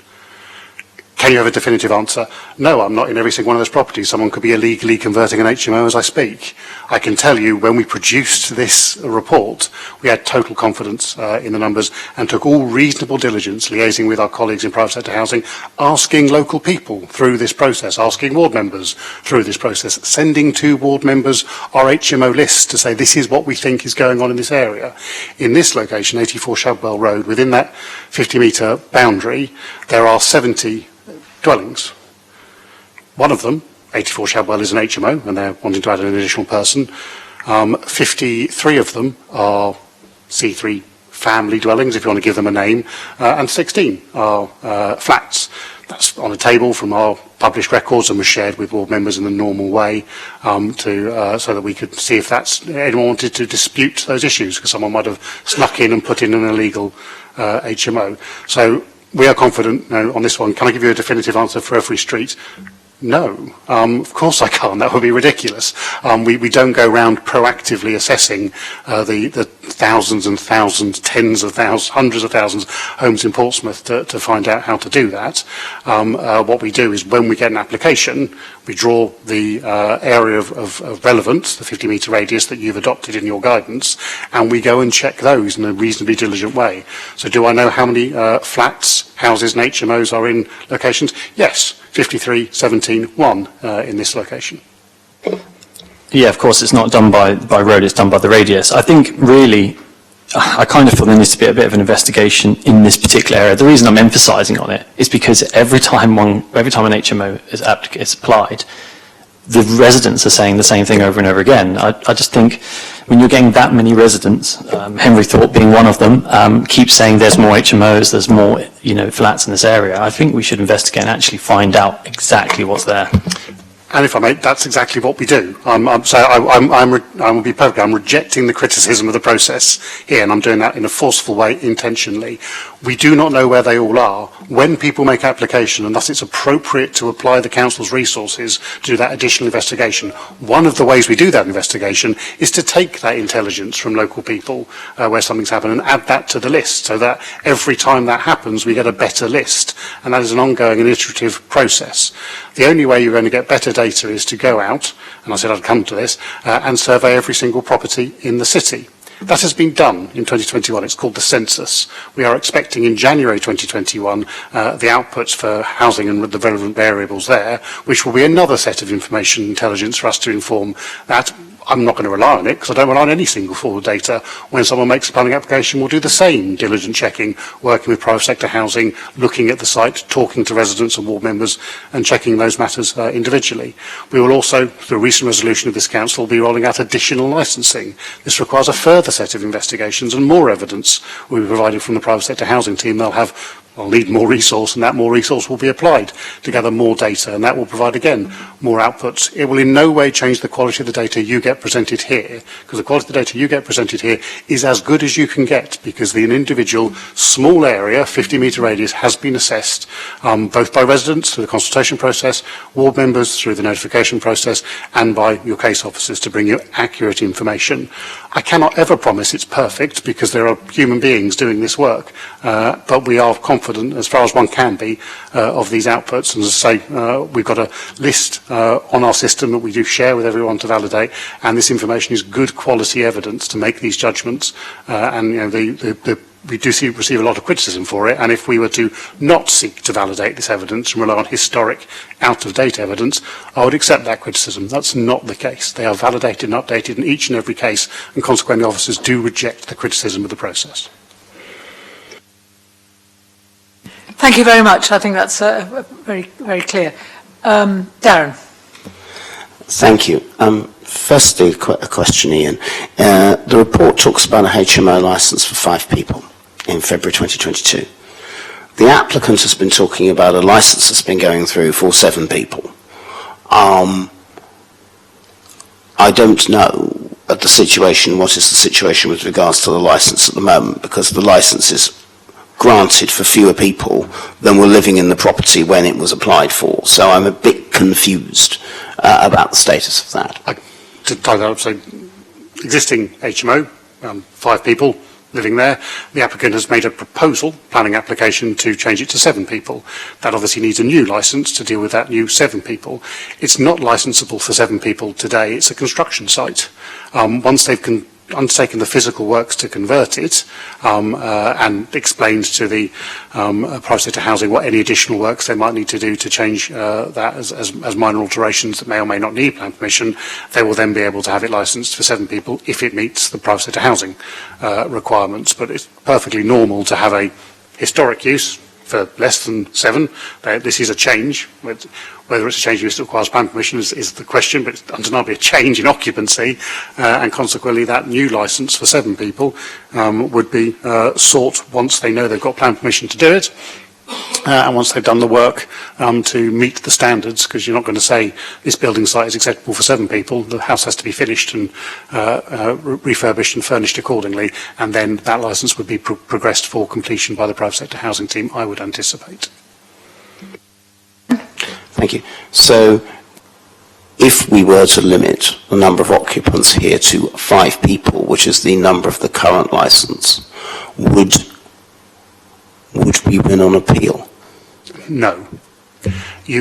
Can you have a definitive answer? No, I'm not in every single one of those properties. Someone could be illegally converting an HMO as I speak. I can tell you when we produced this report, we had total confidence in the numbers and took all reasonable diligence, liaising with our colleagues in private sector housing, asking local people through this process, asking ward members through this process, sending to ward members our HMO list to say this is what we think is going on in this area. In this location, 84 Shadwell Road, within that 50-metre boundary, there are 70 dwellings. One of them, 84 Shadwell, is an HMO, and they're wanting to add an additional person. 53 of them are C3 family dwellings, if you want to give them a name, and 16 are flats. That's on a table from our published records and was shared with ward members in the normal way so that we could see if anyone wanted to dispute those issues, because someone might have snuck in and put in an illegal HMO. So we are confident on this one. Can I give you a definitive answer for every street? No, of course I can't. That would be ridiculous. We don't go around proactively assessing the thousands and thousands, tens of thousands, hundreds of thousands homes in Portsmouth to find out how to do that. What we do is when we get an application, we draw the area of relevance, the 50-metre radius that you've adopted in your guidance, and we go and check those in a reasonably diligent way. So do I know how many flats, houses and HMOs are in locations? Yes. 53, 17, 1 in this location. Yeah, of course, it's not done by road, it's done by the radius. I think really, I kind of feel there needs to be a bit of an investigation in this particular area. The reason I'm emphasising on it is because every time an HMO is applied, the residents are saying the same thing over and over again. I just think when you're getting that many residents, Henry Thorpe being one of them, keeps saying there's more HMOs, there's more flats in this area. I think we should investigate and actually find out exactly what's there. And if I may, that's exactly what we do. I'm rejecting the criticism of the process here, and I'm doing that in a forceful way intentionally. We do not know where they all are. When people make application, and thus it's appropriate to apply the council's resources to do that additional investigation, one of the ways we do that investigation is to take that intelligence from local people where something's happened and add that to the list, so that every time that happens, we get a better list. And that is an ongoing and iterative process. The only way you're going to get better data is to go out, and I said I'd come to this, and survey every single property in the city. That has been done in 2021. It's called the census. We are expecting in January 2021 the outputs for housing and the relevant variables there, which will be another set of information intelligence for us to inform that. I'm not going to rely on it because I don't rely on any single forward data. When someone makes a planning application, we'll do the same diligent checking, working with private sector housing, looking at the site, talking to residents and ward members and checking those matters individually. We will also, through a recent resolution of this council, be rolling out additional licensing. This requires a further set of investigations and more evidence will be provided from the private sector housing team. They'll have I'll need more resource, and that more resource will be applied to gather more data, and that will provide, again, more outputs. It will in no way change the quality of the data you get presented here, because the quality of the data you get presented here is as good as you can get, because the individual small area, 50-metre radius, has been assessed, both by residents through the consultation process, ward members through the notification process, and by your case officers to bring you accurate information. I cannot ever promise it's perfect, because there are human beings doing this work, but we are confident, as far as one can be, of these outputs. And as I say, we've got a list on our system that we do share with everyone to validate, and this information is good quality evidence to make these judgments. And we do receive a lot of criticism for it, and if we were to not seek to validate this evidence and rely on historic, out-of-date evidence, I would accept that criticism. That's not the case. They are validated and updated in each and every case, and consequently officers do reject the criticism of the process. Thank you very much. I think that's very, very clear. Darren. Thank you. Firstly, a question, Ian. The report talks about a HMO licence for 5 people in February 2022. The applicant has been talking about a licence that's been going through for 7 people. I don't know what is the situation with regards to the licence at the moment, because the licence is granted for fewer people than were living in the property when it was applied for. So I'm a bit confused about the status of that. To tie that up, so existing HMO, 5 people living there. The applicant has made a proposal, planning application, to change it to 7 people. That obviously needs a new licence to deal with that new 7 people. It's not licensable for 7 people today. It's a construction site. Once they've undertaken the physical works to convert it and explained to the private sector housing what any additional works they might need to do to change that as minor alterations that may or may not need plan permission, they will then be able to have it licensed for 7 people if it meets the private sector housing requirements. But it's perfectly normal to have a historic use for less than 7. This is a change. Whether it's a change that requires plan permission is the question, but it's undeniably a change in occupancy, and consequently that new licence for 7 people would be sought once they know they've got plan permission to do it, and once they've done the work to meet the standards, because you're not going to say this building site is acceptable for 7 people. The house has to be finished and refurbished and furnished accordingly, and then that licence would be progressed for completion by the private sector housing team, I would anticipate. Thank you. So if we were to limit the number of occupants here to 5 people, which is the number of the current licence, would we win on appeal? No. I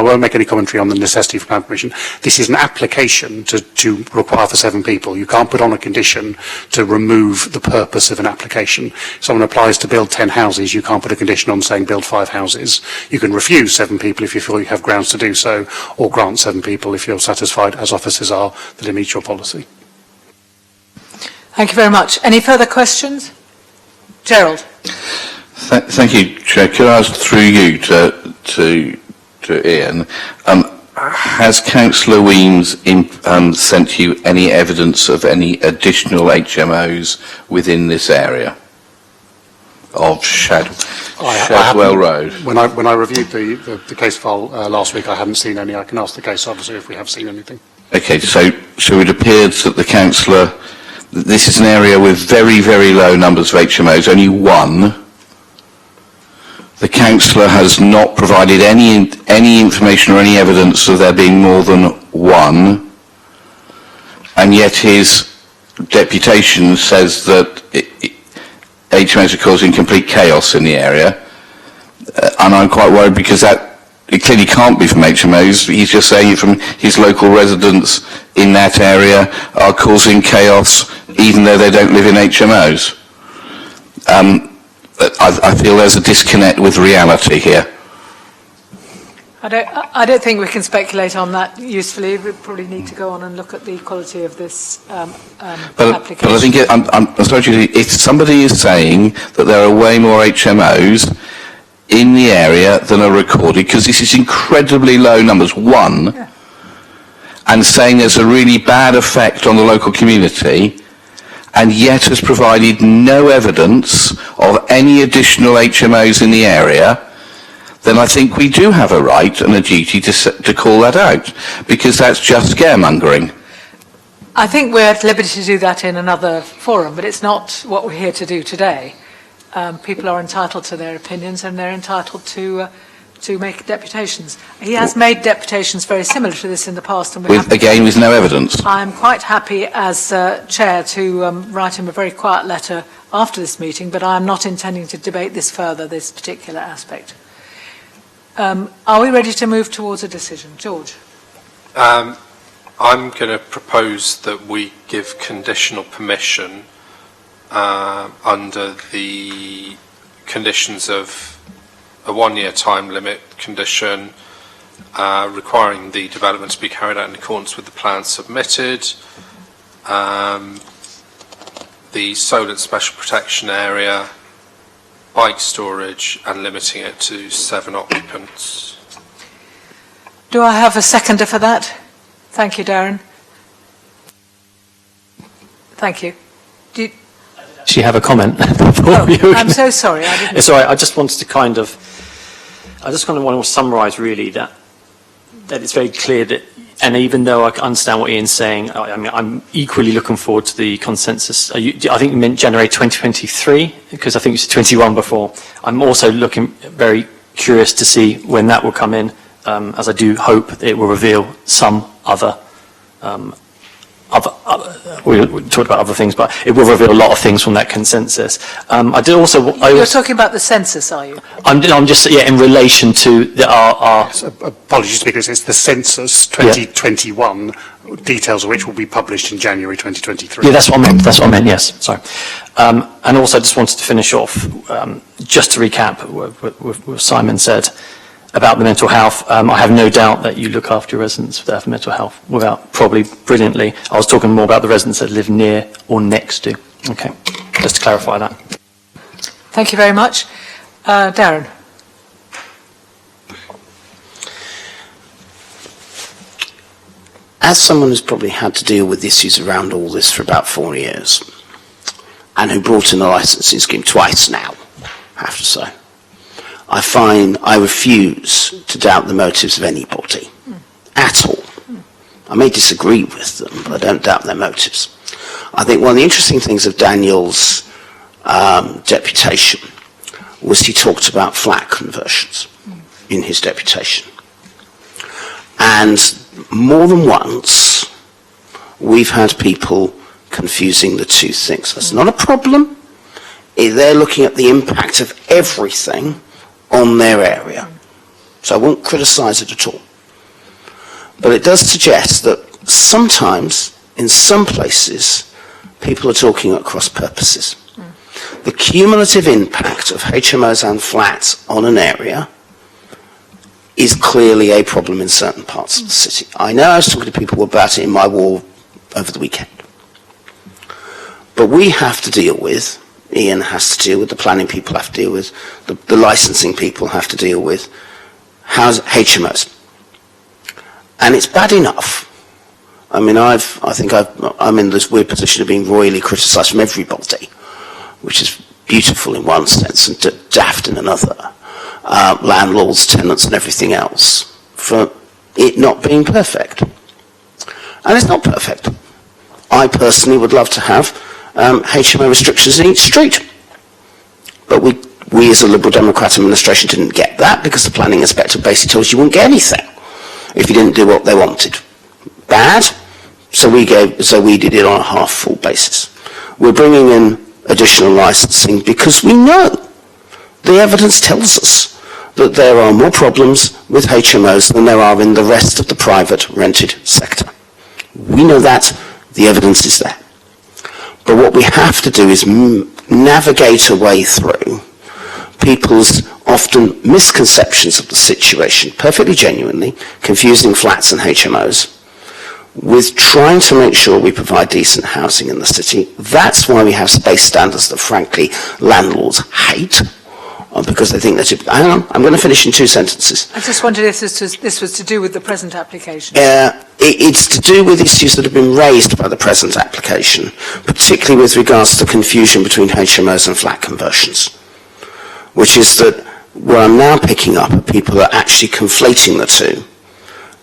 won't make any commentary on the necessity for plan permission. This is an application to require for 7 people. You can't put on a condition to remove the purpose of an application. If someone applies to build 10 houses, you can't put a condition on saying build 5 houses. You can refuse 7 people if you feel you have grounds to do so, or grant 7 people if you're satisfied, as officers are, that it meets your policy. Thank you very much. Any further questions? Gerald. Thank you, Chair. Could I ask through you to Ian, has Councillor Weems sent you any evidence of any additional HMOs within this area of Shadwell Road? When I reviewed the case file last week, I hadn't seen any. I can ask the case officer if we have seen anything. Okay, so it appears that the councillor, this is an area with very, very low numbers of HMOs, only 1. The councillor has not provided any information or any evidence of there being more than 1, and yet his deputation says that HMOs are causing complete chaos in the area, and I'm quite worried because it clearly can't be from HMOs. He's just saying from his local residents in that area are causing chaos even though they don't live in HMOs. I feel there's a disconnect with reality here. I don't think we can speculate on that usefully. We probably need to go on and look at the quality of this application. But I think I'm sorry, Judy, if somebody is saying that there are way more HMOs in the area than are recorded, because this is incredibly low numbers, 1, and saying there's a really bad effect on the local community, and yet has provided no evidence of any additional HMOs in the area, then I think we do have a right and a duty to call that out, because that's just scaremongering. I think we're at liberty to do that in another forum, but it's not what we're here to do today. People are entitled to their opinions, and they're entitled to make deputations. He has made deputations very similar to this in the past, and with no evidence. I'm quite happy as chair to write him a very quiet letter after this meeting, but I'm not intending to debate this further, this particular aspect. Are we ready to move towards a decision? George? I'm going to propose that we give conditional permission under the conditions of a 1-year time limit condition requiring the development to be carried out in accordance with the plan submitted, the Solent Special Protection Area, bike storage, and limiting it to 7 occupants. Do I have a seconder for that? Thank you, Darren. Thank you. Do you have a comment before you? I'm so sorry. I didn't. It's all right. I just wanted to kind of want to summarise really that it's very clear that, and even though I understand what Ian's saying, I mean, I'm equally looking forward to the consensus. I think you meant January 2023, because I think you said 21 before. I'm also looking very curious to see when that will come in, as I do hope that it will reveal some other, we talked about other things, but it will reveal a lot of things from that consensus. I did also. You're talking about the census, are you? I'm just in relation to our apologies, because it's the census 2021, details of which will be published in January 2023. Yeah, that's what I meant. Yes, sorry. And also, I just wanted to finish off, just to recap what Simon said about the mental health. I have no doubt that you look after your residents that have mental health probably brilliantly. I was talking more about the residents that live near or next to. Okay, just to clarify that. Thank you very much. Darren. As someone who's probably had to deal with issues around all this for about 4 years, and who brought in a licensing scheme twice now, I have to say, I refuse to doubt the motives of anybody, at all. I may disagree with them, but I don't doubt their motives. I think one of the interesting things of Daniel's deputation was he talked about flat conversions in his deputation. And more than once, we've had people confusing the two things. That's not a problem. They're looking at the impact of everything on their area. So I won't criticise it at all. But it does suggest that sometimes, in some places, people are talking at cross purposes. The cumulative impact of HMOs and flats on an area is clearly a problem in certain parts of the city. I know I was talking to people about it in my ward over the weekend. But we have to deal with, Ian has to deal with, the planning people have to deal with, the licensing people have to deal with, HMOs. And it's bad enough. I mean, I'm in this weird position of being royally criticised from everybody, which is beautiful in one sense and daft in another. Landlords, tenants and everything else, for it not being perfect. And it's not perfect. I personally would love to have HMO restrictions in each street. But we as a Liberal Democrat administration didn't get that because the planning inspector basically told us you wouldn't get anything if you didn't do what they wanted. Bad, so we did it on a half-full basis. We're bringing in additional licensing because we know the evidence tells us that there are more problems with HMOs than there are in the rest of the private rented sector. We know that, the evidence is there. But what we have to do is navigate a way through people's often misconceptions of the situation, perfectly genuinely, confusing flats and HMOs, with trying to make sure we provide decent housing in the city. That's why we have space standards that, frankly, landlords hate. because they think that... Hang on, I'm going to finish in 2 sentences. I just wondered if this was to do with the present application. It's to do with issues that have been raised by the present application, particularly with regards to the confusion between HMOs and flat conversions, which is that what I'm now picking up are people that are actually conflating the two.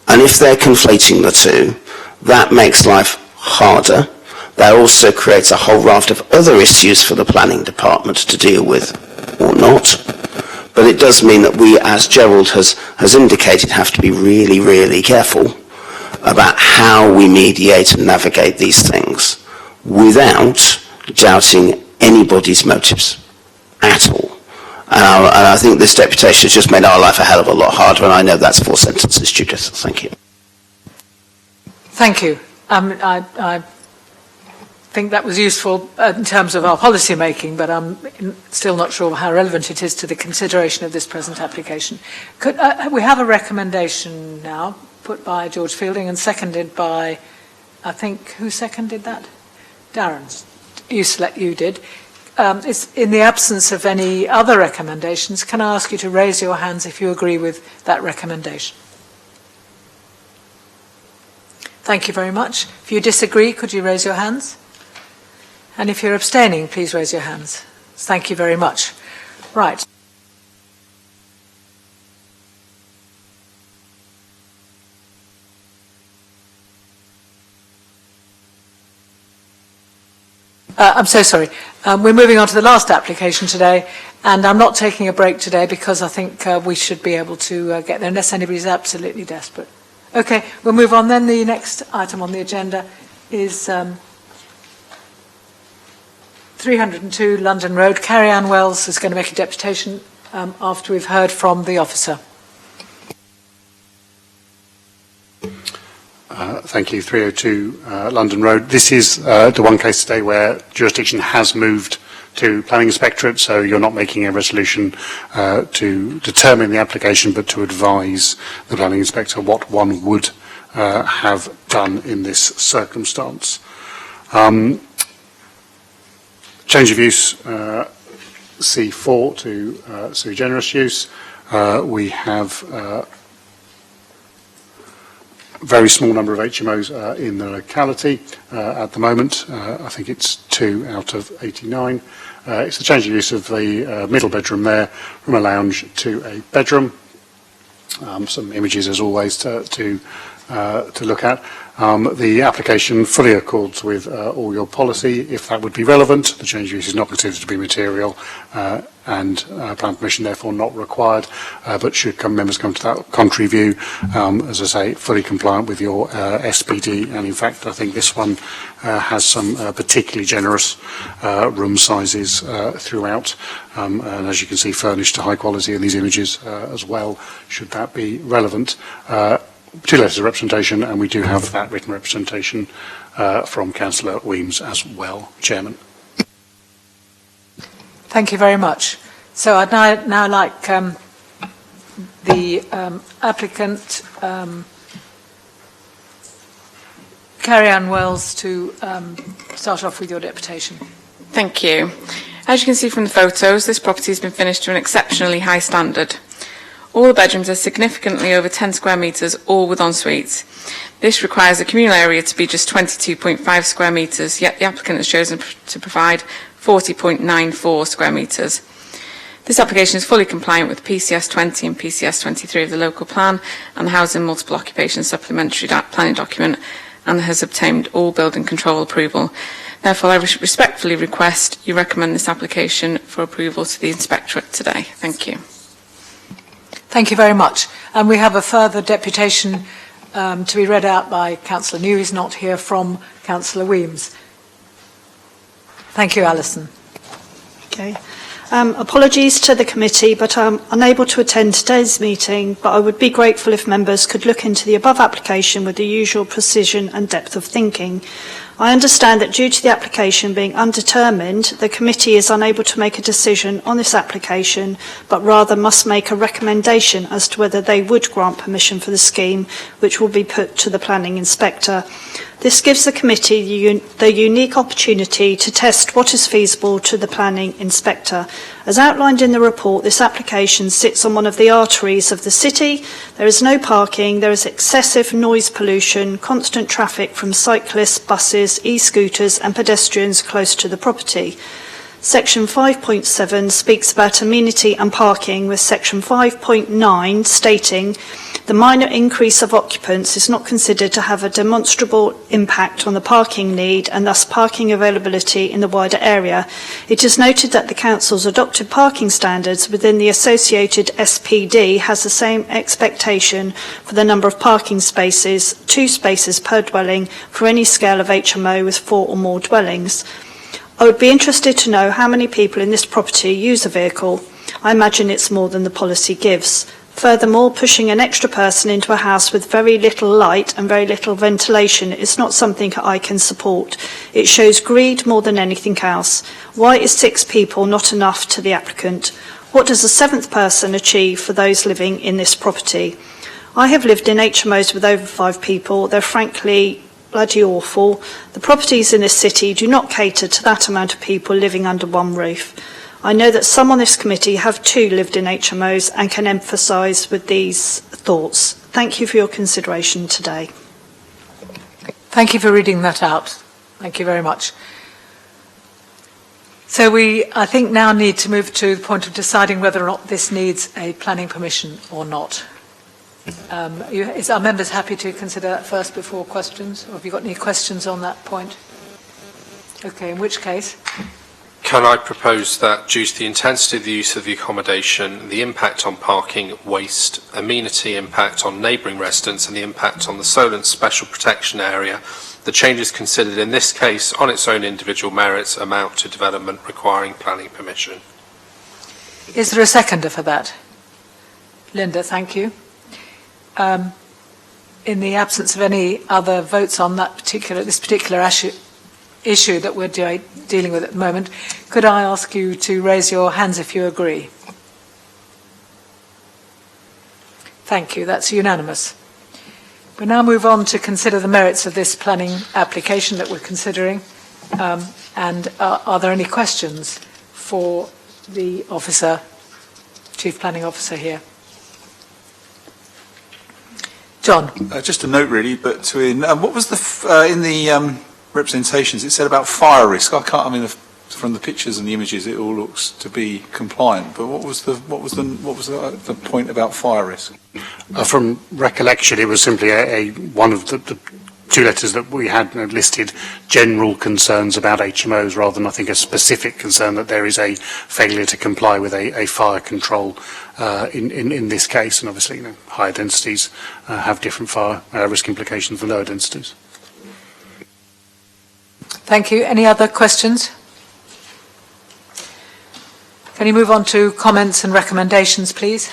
And if they're conflating the two, that makes life harder. That also creates a whole raft of other issues for the planning department to deal with, or not. But it does mean that we, as Gerald has indicated, have to be really, really careful about how we mediate and navigate these things without doubting anybody's motives at all. And I think this deputation has just made our life a hell of a lot harder, and I know that's 4 sentences, Judith. Thank you. Thank you. I think that was useful in terms of our policy making, but I'm still not sure how relevant it is to the consideration of this present application. We have a recommendation now put by George Fielding and seconded by, I think, who seconded that? Darren. You did. It's in the absence of any other recommendations, can I ask you to raise your hands if you agree with that recommendation? Thank you very much. If you disagree, could you raise your hands? And if you're abstaining, please raise your hands. Thank you very much. Right. I'm so sorry. We're moving on to the last application today, and I'm not taking a break today because I think we should be able to get there unless anybody's absolutely desperate. Okay, we'll move on then. The next item on the agenda is 302 London Road. Carrie-Anne Wells is going to make a deputation after we've heard from the officer. Thank you. 302 London Road. This is the one case today where jurisdiction has moved to Planning Inspectorate, so you're not making a resolution to determine the application, but to advise the Planning Inspector what one would have done in this circumstance. Change of use, C4 to sui generis use. We have very small number of HMOs in the locality at the moment. I think it's 2 out of 89. It's the change of use of the middle bedroom there from a lounge to a bedroom. Some images, as always, to look at. The application fully accords with all your policy. If that would be relevant, the change of use is not considered to be material and plan permission therefore not required, but should members come to that contrary view, as I say, fully compliant with your SPD, and in fact I think this one has some particularly generous room sizes throughout, and as you can see furnished to high quality in these images as well, should that be relevant. 2 letters of representation, and we do have that written representation from Councillor Weems as well, Chairman. Thank you very much. So I'd now like the applicant, Carrie-Anne Wells, to start off with your deputation. Thank you. As you can see from the photos, this property has been finished to an exceptionally high standard. All the bedrooms are significantly over 10 square metres, all with en-suites. This requires the communal area to be just 22.5 square metres, yet the applicant has chosen to provide 40.94 square metres. This application is fully compliant with PCS 20 and PCS 23 of the local plan and the Housing Multiple Occupation Supplementary Planning Document, and has obtained all building control approval. Therefore, I respectfully request you recommend this application for approval to the Inspectorate today. Thank you. Thank you very much. And we have a further deputation to be read out by Councillor New, who's not here, from Councillor Weems. Thank you, Alison. Okay. Apologies to the committee, but I'm unable to attend today's meeting, but I would be grateful if members could look into the above application with the usual precision and depth of thinking. I understand that due to the application being undetermined, the committee is unable to make a decision on this application, but rather must make a recommendation as to whether they would grant permission for the scheme, which will be put to the planning inspector. This gives the committee the unique opportunity to test what is feasible to the planning inspector. As outlined in the report, this application sits on one of the arteries of the city. There is no parking, there is excessive noise pollution, constant traffic from cyclists, buses, e-scooters and pedestrians close to the property. Section 5.7 speaks about amenity and parking, with Section 5.9 stating the minor increase of occupants is not considered to have a demonstrable impact on the parking need and thus parking availability in the wider area. It is noted that the Council's adopted parking standards within the associated SPD has the same expectation for the number of parking spaces, 2 spaces per dwelling for any scale of HMO with 4 or more dwellings. I would be interested to know how many people in this property use a vehicle. I imagine it's more than the policy gives. Furthermore, pushing an extra person into a house with very little light and very little ventilation is not something I can support. It shows greed more than anything else. Why is 6 people not enough to the applicant? What does a 7th person achieve for those living in this property? I have lived in HMOs with over 5 people. They're frankly bloody awful. The properties in this city do not cater to that amount of people living under one roof. I know that some on this committee have too lived in HMOs and can emphasise with these thoughts. Thank you for your consideration today. Thank you for reading that out. Thank you very much. So I think, now need to move to the point of deciding whether or not this needs a planning permission or not. Are members happy to consider that first before questions? Or have you got any questions on that point? Okay, in which case? Can I propose that due to the intensity of the use of the accommodation, the impact on parking, waste, amenity impact on neighbouring residents and the impact on the Solent Special Protection Area, the changes considered in this case on its own individual merits amount to development requiring planning permission? Is there a seconder for that? Linda, thank you. In the absence of any other votes on this particular issue that we're dealing with at the moment, could I ask you to raise your hands if you agree? Thank you. That's unanimous. We now move on to consider the merits of this planning application that we're considering. And are there any questions for the Chief Planning Officer here? John. Just a note, really, but what was in the representations? It said about fire risk. From the pictures and the images, it all looks to be compliant. But what was the point about fire risk? From recollection, it was simply one of the 2 letters that we had listed general concerns about HMOs rather than, I think, a specific concern that there is a failure to comply with a fire control in this case. And obviously, higher densities have different fire risk implications than lower densities. Thank you. Any other questions? Can you move on to comments and recommendations, please?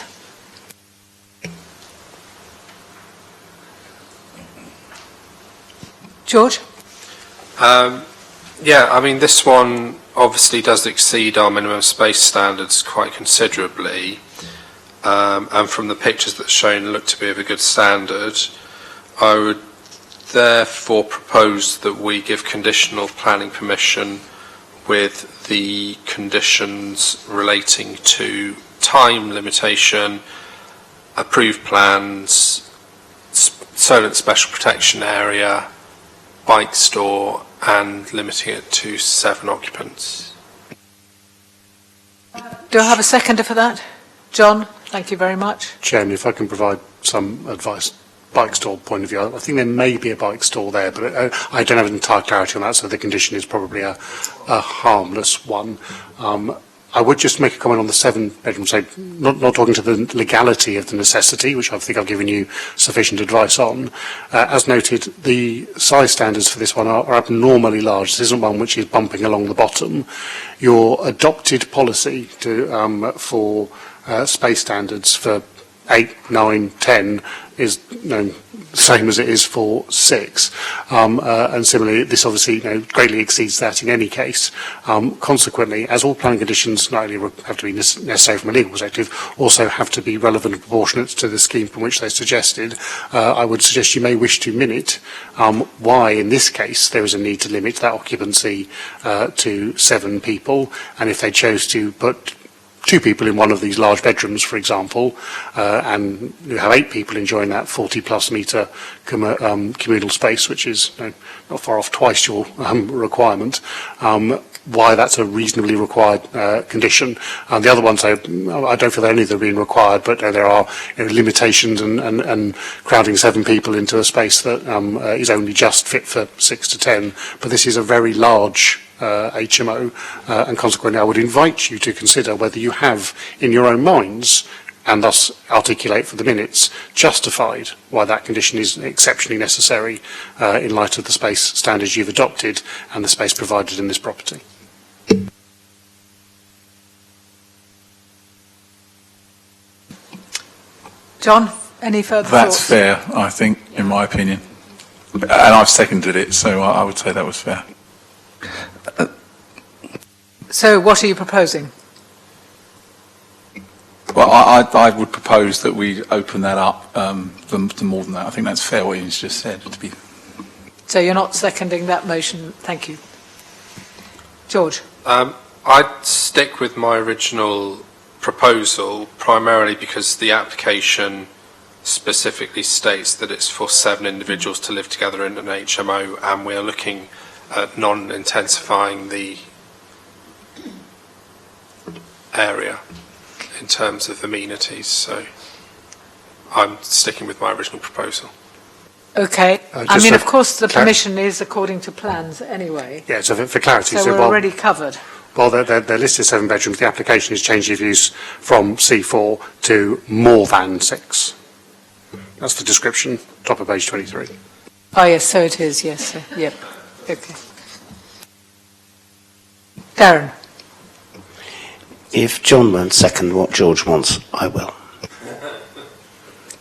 George? This one obviously does exceed our minimum space standards quite considerably, and from the pictures that's shown look to be of a good standard. I would therefore propose that we give conditional planning permission with the conditions relating to time limitation, approved plans, Solent Special Protection Area, bike store, and limiting it to 7 occupants. Do I have a seconder for that? John, thank you very much. Chairman, if I can provide some advice, bike store point of view, I think there may be a bike store there, but I don't have entire clarity on that, so the condition is probably a harmless one. I would just make a comment on the 7-bedroom, so not talking to the legality of the necessity, which I think I've given you sufficient advice on. As noted, the size standards for this one are abnormally large. This isn't one which is bumping along the bottom. Your adopted policy for space standards for 8, 9, 10 is the same as it is for 6. And similarly, this obviously greatly exceeds that in any case. Consequently, as all planning conditions not only have to be necessary from a legal perspective, also have to be relevant and proportionate to the scheme from which they're suggested, I would suggest you may wish to minute why, in this case, there is a need to limit that occupancy to 7 people, and if they chose to put 2 people in one of these large bedrooms, for example, and you have 8 people enjoying that 40-plus metre communal space, which is not far off twice your requirement, why that's a reasonably required condition. The other ones, I don't feel any of them are being required, but there are limitations and crowding 7 people into a space that is only just fit for 6 to 10. But this is a very large HMO, and consequently I would invite you to consider whether you have in your own minds, and thus articulate for the minutes, justified why that condition is exceptionally necessary in light of the space standards you've adopted and the space provided in this property. John, any further That's thoughts? fair, I think, in my opinion. And I've seconded it, so I would say that was fair. So what are you proposing? Well, I would propose that we open that up to more than that. I think that's fair what Ian's just said. So you're not seconding that motion? Thank you. George? I'd stick with my original proposal, primarily because the application specifically states that it's for 7 individuals to live together in an HMO, and we're looking at non-intensifying the area in terms of amenities, so I'm sticking with my original proposal. Okay. I mean, of course, the permission is according to plans anyway. Yeah, so for clarity. So we're already covered. Well, they're listed 7 bedrooms. The application is change of use from C4 to more than 6. That's the description, top of page 23. Oh, yes, so it is, yes. Yep. Okay. Darren? If John won't second what George wants, I will.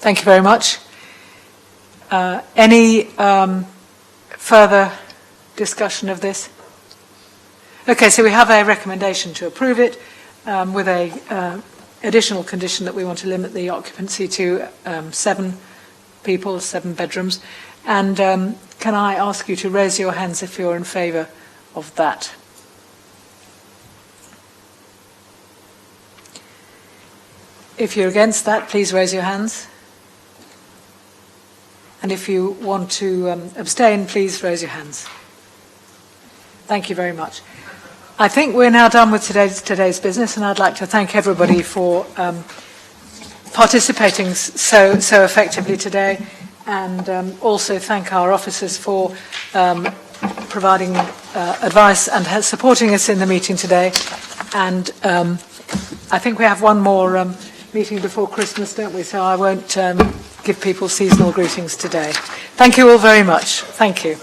Thank you very much. Any further discussion of this? Okay, so we have a recommendation to approve it with a additional condition that we want to limit the occupancy to 7 people, 7 bedrooms. And can I ask you to raise your hands if you're in favour of that? If you're against that, please raise your hands. And if you want to abstain, please raise your hands. Thank you very much. I think we're now done with today's business, and I'd like to thank everybody for participating so effectively today, and also thank our officers for providing advice and supporting us in the meeting today. And I think we have one more meeting before Christmas, don't we? So I won't give people seasonal greetings today. Thank you all very much. Thank you.